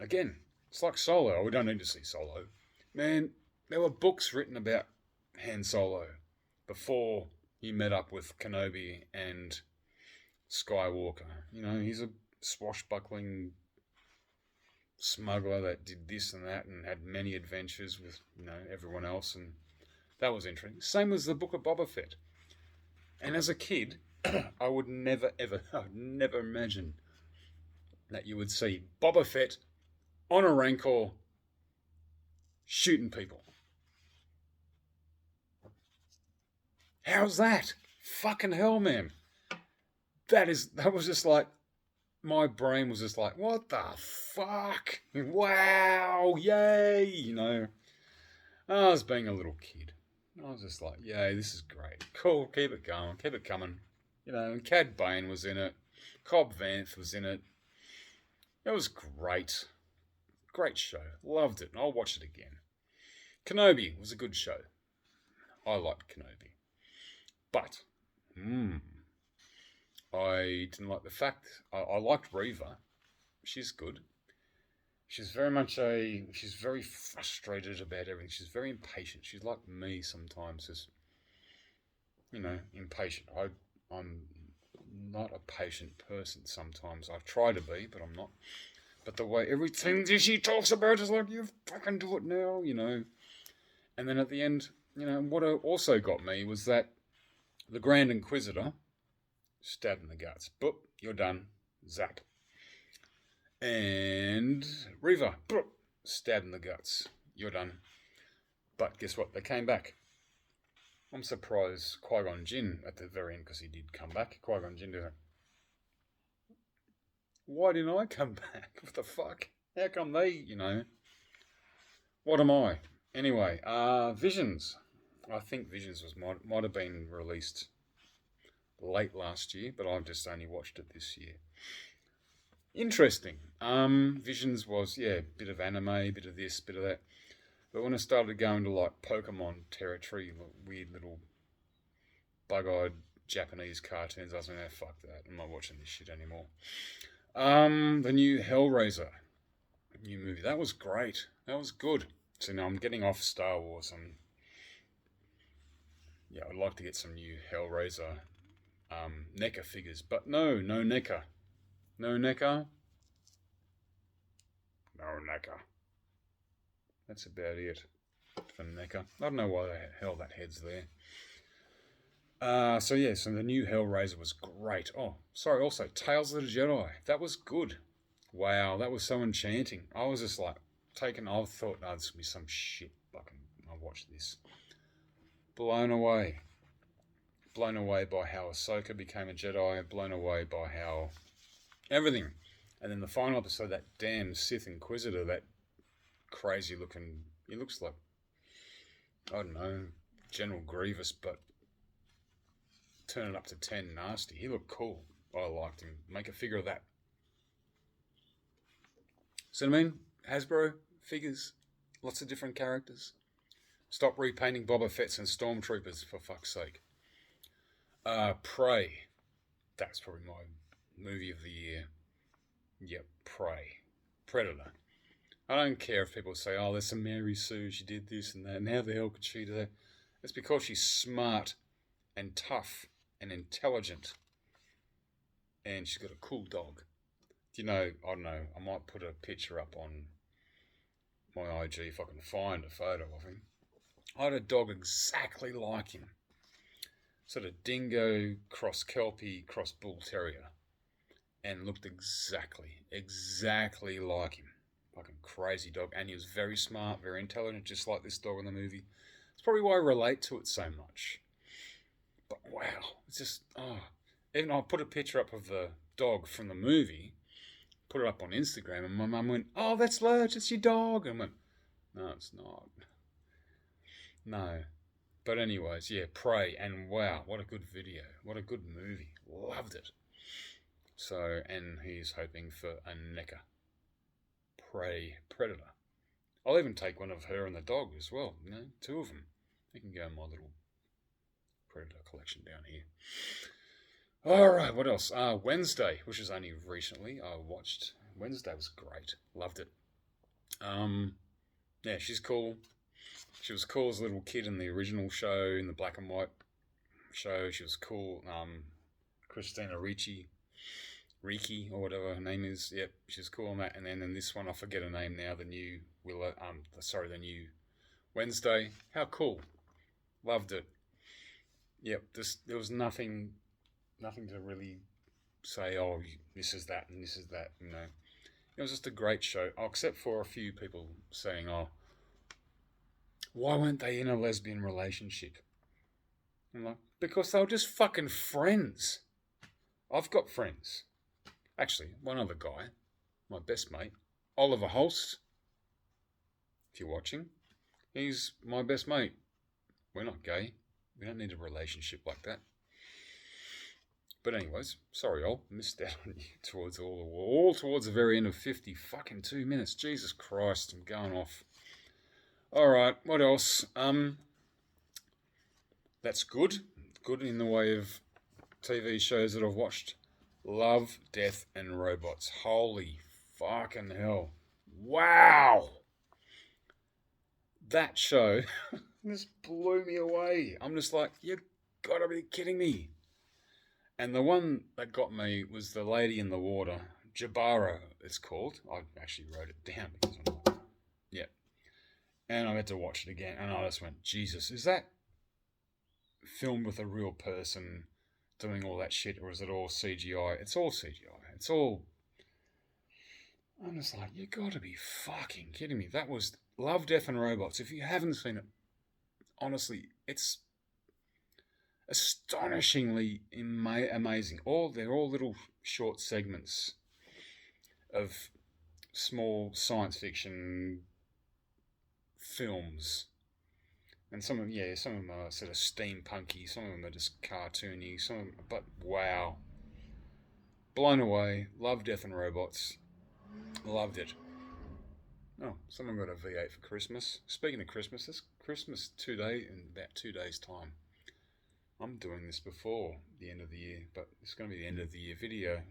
Again, it's like Solo. We don't need to see Solo. Man, there were books written about Han Solo before he met up with Kenobi and Skywalker. He's a swashbuckling smuggler that did this and that and had many adventures with, everyone else, and that was interesting. Same as the Book of Boba Fett. And as a kid, I would never imagine that you would see Boba Fett on a Rancor shooting people. How's that? Fucking hell, man. That was just like, my brain was just like, what the fuck? Wow, yay, I was being a little kid. I was just like, yay, this is great. Cool, keep it going, keep it coming. And Cad Bane was in it. Cobb Vanth was in it. It was great. Great show. Loved it. I'll watch it again. Kenobi was a good show. I liked Kenobi. But, I didn't like the fact, I liked Reva. She's good. She's very frustrated about everything. She's very impatient. She's like me sometimes, just, impatient. I'm not a patient person sometimes. I try to be, but I'm not. But the way everything that she talks about is like, you fucking do it now, And then at the end, what also got me was that the Grand Inquisitor, stabbed in the guts. Boop, you're done. Zap. And Reva, boop, stabbed in the guts. You're done. But guess what? They came back. I'm surprised Qui-Gon Jinn at the very end, because he did come back. Qui-Gon Jinn did it. Why didn't I come back? What the fuck? How come they, What am I? Anyway, Visions. I think Visions might have been released late last year, but I've just only watched it this year. Interesting. Visions was, a bit of anime, a bit of this, bit of that. But when I started going to like Pokemon territory, weird little bug-eyed Japanese cartoons, I was like, fuck that. I'm not watching this shit anymore. The new Hellraiser new movie. That was great. That was good. So now I'm getting off Star Wars. I'd like to get some new Hellraiser NECA figures. But no NECA. No NECA. No NECA. That's about it for NECA. I don't know why the hell that head's there. So the new Hellraiser was great. Oh, sorry, also, Tales of the Jedi. That was good. Wow, that was so enchanting. I was just like, I thought, no, this would be some shit. Fucking, I'll watch this. Blown away. Blown away by how Ahsoka became a Jedi. Blown away by how everything. And then the final episode, that damn Sith Inquisitor, that crazy looking, he looks like, I don't know, General Grievous, but turn it up to 10 nasty. He looked cool. I liked him. Make a figure of that. So I mean, Hasbro figures, lots of different characters. Stop repainting Boba Fett's and Stormtroopers, for fuck's sake. Prey. That's probably movie of the year. Yep, Prey. Predator. I don't care if people say, oh, there's some Mary Sue, she did this and that, and how the hell could she do that? It's because she's smart and tough and intelligent. And she's got a cool dog. You know, I don't know, I might put a picture up on my IG if I can find a photo of him. I had a dog exactly like him. Sort of dingo, cross Kelpie, cross bull terrier. And looked exactly like him. Fucking crazy dog. And he was very smart, very intelligent, just like this dog in the movie. It's probably why I relate to it so much. But wow, it's just, Even I put a picture up of the dog from the movie, put it up on Instagram, and my mum went, oh, that's Lurch, it's your dog. And I went, no, it's not. No. But anyways, yeah, Prey, and wow, what a good video. What a good movie. Loved it. So, and he's hoping for a NECA. Prey Predator. I'll even take one of her and the dog as well. You know, 2 of them. They can go in my little Predator collection down here. Alright, what else? Wednesday, which is only recently I watched. Wednesday was great. Loved it. Yeah, she's cool. She was cool as a little kid in the original show, in the black and white show. She was cool. Christina Ricci, or whatever her name is. Yep, she's cool on that. And then in this one, I forget her name now. The new the new Wednesday. How cool! Loved it. Yep, there was nothing to really say. Oh, this is that and this is that. You know, it was just a great show. Except for a few people saying, "Oh, why weren't they in a lesbian relationship?" I'm like, because they were just fucking friends. I've got friends. Actually, one other guy, my best mate, Oliver Holst, if you're watching, he's my best mate. We're not gay. We don't need a relationship like that. But anyways, sorry, I missed out on you towards all towards the very end of 50 fucking 2 minutes. Jesus Christ, I'm going off. Alright, what else? That's good. Good in the way of TV shows that I've watched. Love, Death and Robots. Holy fucking hell. Wow. That show just blew me away. I'm just like, you gotta be kidding me. And the one that got me was The Lady in the Water. Jabara, it's called. I actually wrote it down because I'm like, yeah. And I had to watch it again, and I just went, Jesus, is that filmed with a real person doing all that shit, or is it all CGI? It's all CGI. It's all... I'm just like, you gotta be fucking kidding me. That was Love, Death and Robots. If you haven't seen it, honestly, it's astonishingly amazing. They're all little short segments of small science fiction films. And some of them are sort of steampunky, some of them are just cartoony, but wow. Blown away. Love, Death and Robots. Loved it. Oh, someone got a V8 for Christmas. Speaking of Christmas, it's Christmas in about 2 days' time. I'm doing this before the end of the year, but it's going to be the end of the year video.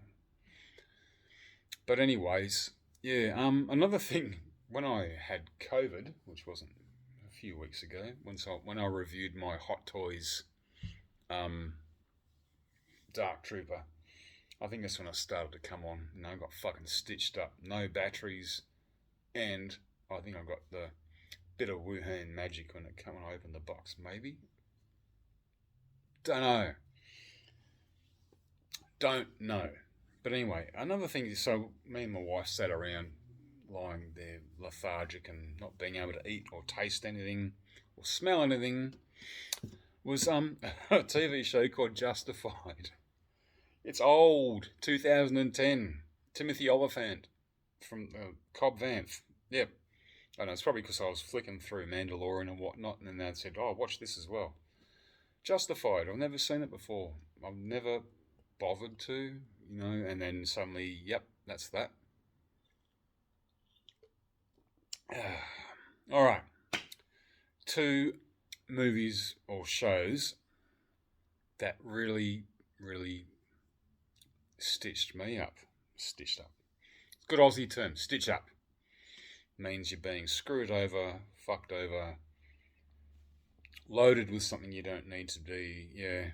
But anyways, yeah, another thing, when I had COVID, which wasn't a few weeks ago, when I reviewed my Hot Toys Dark Trooper, I think that's when I started to come on. I got fucking stitched up, no batteries, and I think I got the bit of Wuhan magic when I opened the box, maybe. Don't know. But anyway, another thing is, so me and my wife sat around lying there lethargic and not being able to eat or taste anything or smell anything, was a TV show called Justified. It's old, 2010. Timothy Oliphant from Cobb Vanth. Yep. I know, it's probably because I was flicking through Mandalorian and whatnot, and then they said, oh, watch this as well. Justified. I've never seen it before. I've never bothered to, and then suddenly, yep, that's that. All right. 2 movies or shows that really, really stitched me up. Stitched up. Good Aussie term, stitch up. Means you're being screwed over, fucked over, loaded with something you don't need to be, yeah.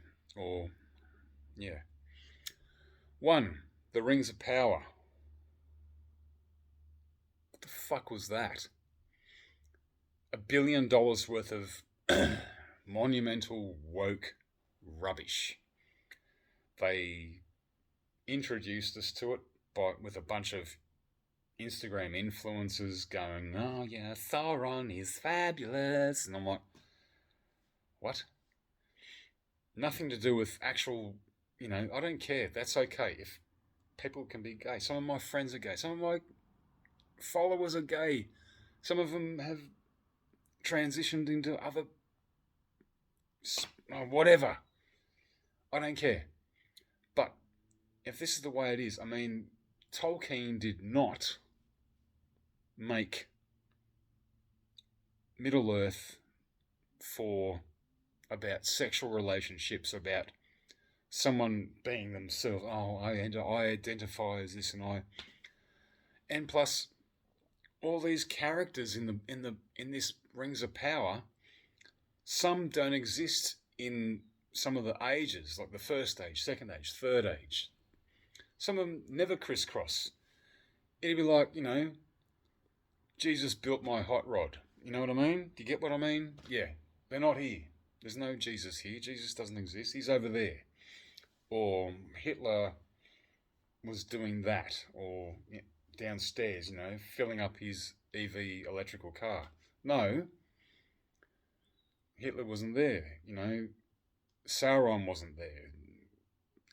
1. The Rings of Power. What the fuck was that? $1 billion worth of monumental woke rubbish. They introduced us to it with a bunch of Instagram influencers going, oh yeah, Sauron is fabulous. And I'm like, what? Nothing to do with actual, I don't care. That's okay. If people can be gay. Some of my friends are gay. Some of my followers are gay. Some of them have transitioned into other whatever. I don't care. But if this is the way it is, I mean, Tolkien did not make Middle-earth for about sexual relationships, about someone being themselves. Oh, I identify as this, and plus all these characters in this Rings of Power, some don't exist in some of the ages, like the first age, second age, third age. Some of them never crisscross. It'd be like, Jesus built my hot rod. You know what I mean? Do you get what I mean? Yeah. They're not here. There's no Jesus here. Jesus doesn't exist. He's over there. Or Hitler was doing that. Or downstairs, filling up his EV electrical car. No. Hitler wasn't there. Sauron wasn't there.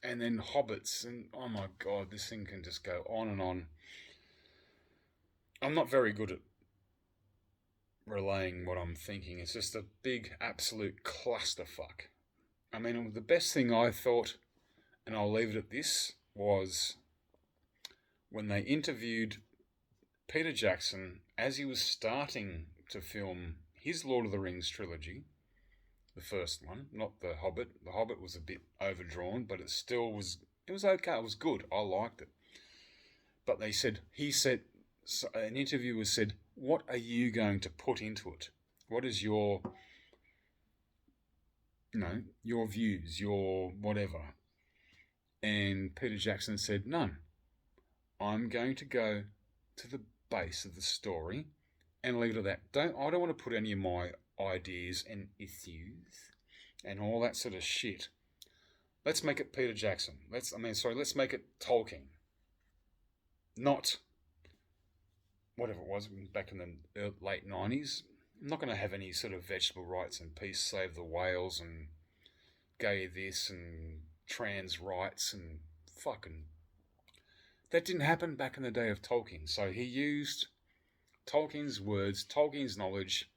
And then hobbits. And oh my God, this thing can just go on and on. I'm not very good at relaying what I'm thinking. It's just a big, absolute clusterfuck. I mean, the best thing I thought, and I'll leave it at this, was when they interviewed Peter Jackson as he was starting to film his Lord of the Rings trilogy, the first one, not The Hobbit. The Hobbit was a bit overdrawn, but it still was, it was okay. It was good. I liked it. But an interviewer said, what are you going to put into it? What is your views, your whatever? And Peter Jackson said, none. I'm going to go to the base of the story and leave it at that. I don't want to put any of my ideas and issues and all that sort of shit. Let's make it Peter Jackson. Let's make it Tolkien. Not whatever it was back in the late 90s. I'm not going to have any sort of vegetable rights and peace, save the whales and gay this and trans rights and fucking... That didn't happen back in the day of Tolkien. So he used Tolkien's words, Tolkien's knowledge,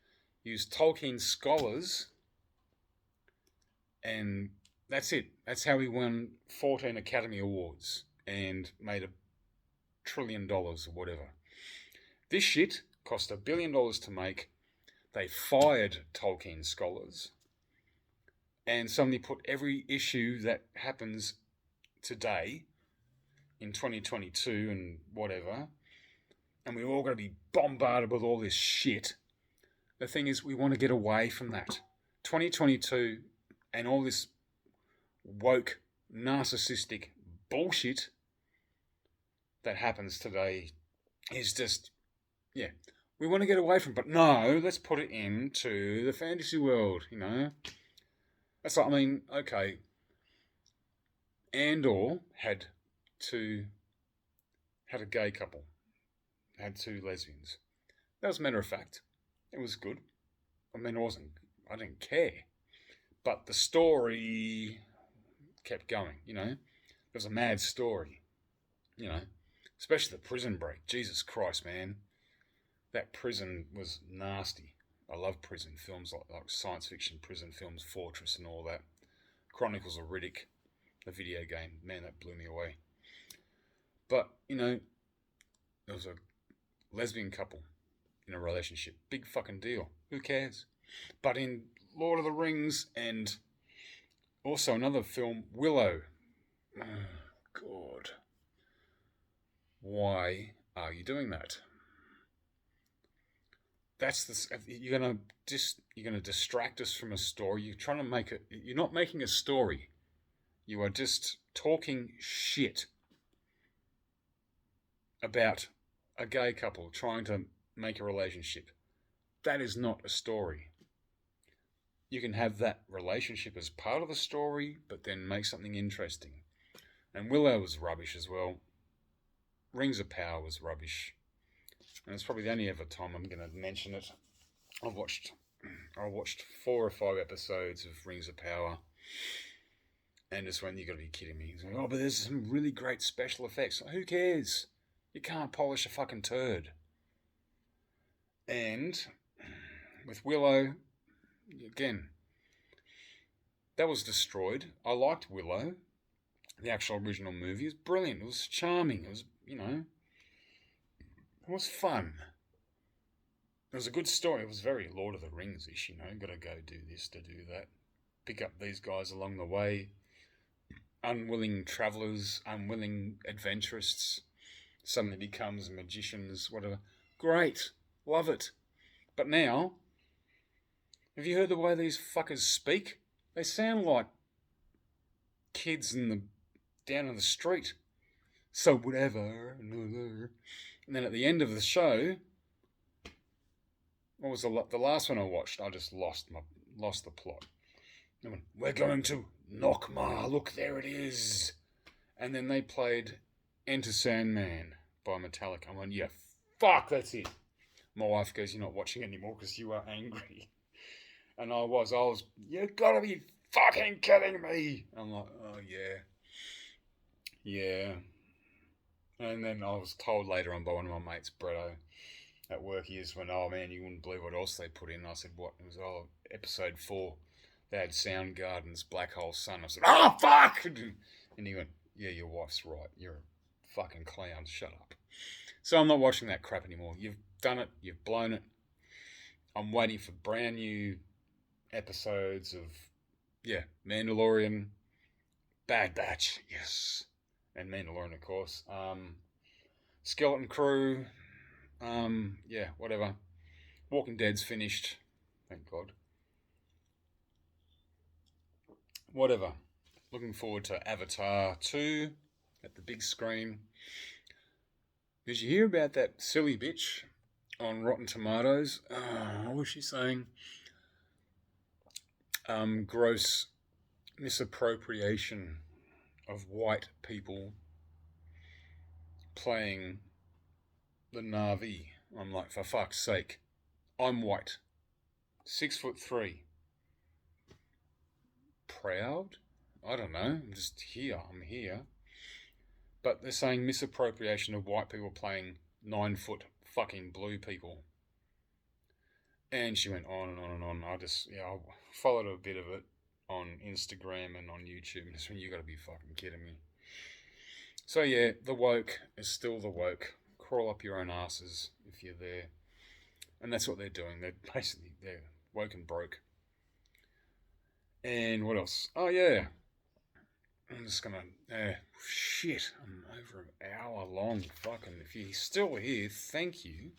used Tolkien's scholars, and that's it. That's how he won 14 Academy Awards and made $1 trillion or whatever. This shit cost $1 billion to make. They fired Tolkien scholars and suddenly put every issue that happens today in 2022 and whatever, and we're all going to be bombarded with all this shit. The thing is, we want to get away from that. 2022 and all this woke, narcissistic bullshit that happens today is just, we want to get away from it. But no, let's put it into the fantasy world, That's like, okay, Andor had a gay couple, had 2 lesbians. That was a matter of fact. It was good. I didn't care. But the story kept going, It was a mad story, Especially the prison break. Jesus Christ, man. That prison was nasty. I love prison films, like science fiction prison films, Fortress and all that. Chronicles of Riddick, the video game. Man, that blew me away. But, there was a lesbian couple in a relationship. Big fucking deal. Who cares? But in Lord of the Rings and also another film, Willow. God. Why are you doing that? That's the you're gonna distract us from a story. You're trying to make it. You're not making a story. You are just talking shit about a gay couple trying to make a relationship. That is not a story. You can have that relationship as part of the story, but then make something interesting. And Willow was rubbish as well. Rings of Power was rubbish. And it's probably the only ever time I'm going to mention it. I watched 4 or 5 episodes of Rings of Power, and just went, you got to be kidding me. Like, oh, but there's some really great special effects. Who cares? You can't polish a fucking turd. And with Willow, again, that was destroyed. I liked Willow. The actual original movie was brilliant. It was charming. It was, it was fun. It was a good story. It was very Lord of the Rings-ish, Got to go do this to do that. Pick up these guys along the way. Unwilling travellers, unwilling adventurists. Suddenly becomes magicians, whatever. Great. Love it. But now, have you heard the way these fuckers speak? They sound like kids down in the street. So whatever. And then at the end of the show, what was the last one I watched? I just lost the plot. They went, we're going to Nockmaar. Look, there it is. And then they played Enter Sandman by Metallica. I went, yeah, fuck, that's it. My wife goes, you're not watching anymore because you are angry. And I was, you've got to be fucking kidding me. I'm like, oh, yeah. Yeah. And then I was told later on by one of my mates, Bretto, at work, he just went, oh man, you wouldn't believe what else they put in. And I said, what? It was, episode 4. They had Soundgarden's Black Hole Sun. I said, oh, fuck! And he went, yeah, your wife's right. You're a fucking clown. Shut up. So I'm not watching that crap anymore. You've done it. You've blown it. I'm waiting for brand new episodes of, Mandalorian, Bad Batch, yes. And Mandalorian, of course. Skeleton Crew, whatever. Walking Dead's finished. Thank God. Whatever. Looking forward to Avatar 2 at the big screen. Did you hear about that silly bitch on Rotten Tomatoes? What was she saying? Gross misappropriation of white people playing the Na'vi. I'm like, for fuck's sake, I'm white, 6'3". Proud? I don't know. I'm just here. I'm here. But they're saying misappropriation of white people playing 9-foot fucking blue people. And she went on and on and on. I followed a bit of it on Instagram and on YouTube. And you got to be fucking kidding me. So yeah, the woke is still the woke. Crawl up your own asses if you're there. And that's what they're doing. They're woke and broke. And what else? Oh yeah. I'm just gonna, shit, I'm over an hour long. Fucking, if you're still here, thank you.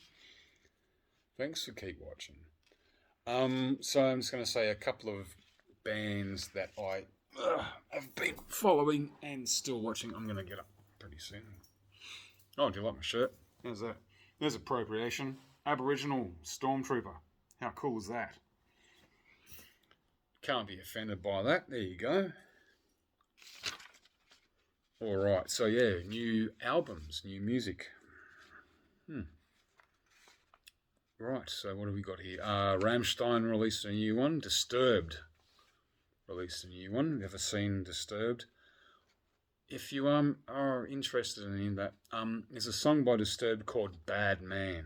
Thanks for keep watching. So I'm just gonna say a couple of bands that I have been following and still watching. I'm gonna get up pretty soon. Oh, do you like my shirt? There's that. There's appropriation. Aboriginal Stormtrooper. How cool is that? Can't be offended by that. There you go. Alright, so yeah, new albums, new music. Right, so what have we got here? Rammstein released a new one. Disturbed released a new one. Have you ever seen Disturbed? If you are interested in any of that, there's a song by Disturbed called Bad Man.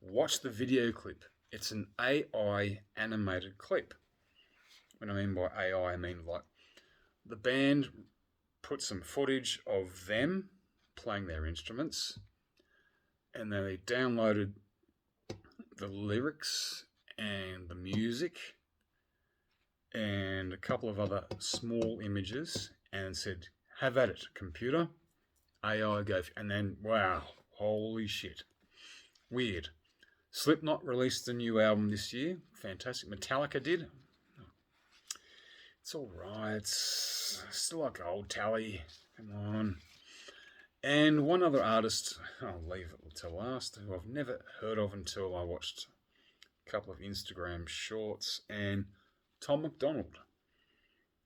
Watch the video clip. It's an AI animated clip. When I mean by AI, I mean like the band put some footage of them playing their instruments, and then they downloaded the lyrics and the music and a couple of other small images and said, have at it, computer. AI go, and then, wow, holy shit. Weird. Slipknot released a new album this year. Fantastic. Metallica did. It's alright. It's still like old Tally. Come on. And one other artist, I'll leave it till last, who I've never heard of until I watched a couple of Instagram shorts, and Tom McDonald,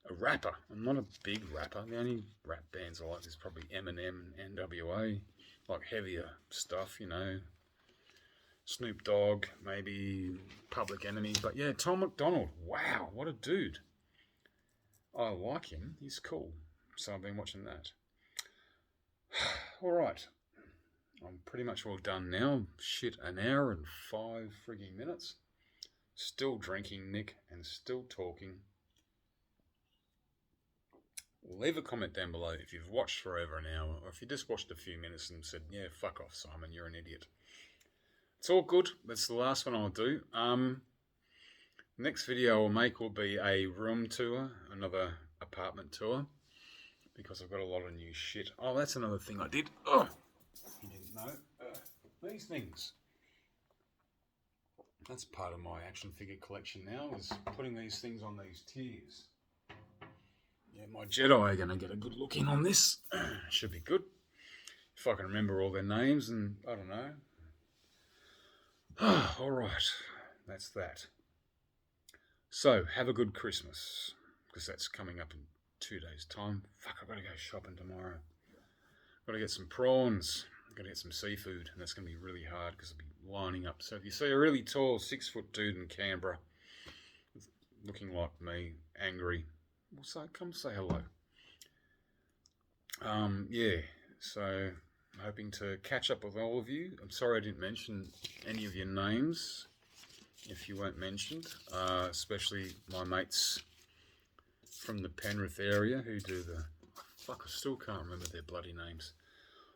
a rapper. I'm not a big rapper. The only rap bands I like is probably Eminem, NWA, like heavier stuff, you know. Snoop Dogg, maybe Public Enemy. But yeah, Tom McDonald, wow, what a dude. I like him. He's cool. So I've been watching that. All right. I'm pretty much all done now. Shit, an hour and 5 frigging minutes. Still drinking, Nick, and still talking. Leave a comment down below if you've watched for over an hour, or if you just watched a few minutes and said, yeah, fuck off, Simon, you're an idiot. It's all good. That's the last one I'll do. Next video I'll make will be a room tour, another apartment tour, because I've got a lot of new shit. Oh, that's another thing I did. Oh, you didn't know. These things. That's part of my action figure collection now, is putting these things on these tiers. Yeah, my Jedi are going to get a good look in on this. Should be good. If I can remember all their names, and I don't know. All right, that's that. So, have a good Christmas, because that's coming up in 2 days' time. Fuck, I've got to go shopping tomorrow. Got to get some prawns. I've got to get some seafood, and that's going to be really hard because I'll be lining up. So if you see a really tall 6-foot dude in Canberra, looking like me, angry, well, so come say hello. Yeah, so I'm hoping to catch up with all of you. I'm sorry I didn't mention any of your names, if you weren't mentioned, especially my mates from the Penrith area who do the... Fuck, I still can't remember their bloody names.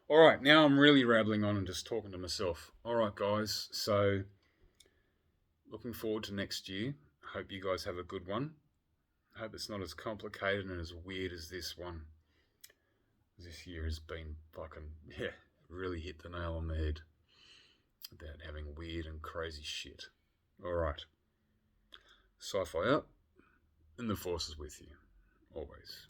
Alright, now I'm really rambling on and just talking to myself. Alright guys, so looking forward to next year. Hope you guys have a good one. Hope it's not as complicated and as weird as this one. This year has been fucking, yeah, really hit the nail on the head about having weird and crazy shit. Alright. Sci-fi out, and the Force is with you. Always.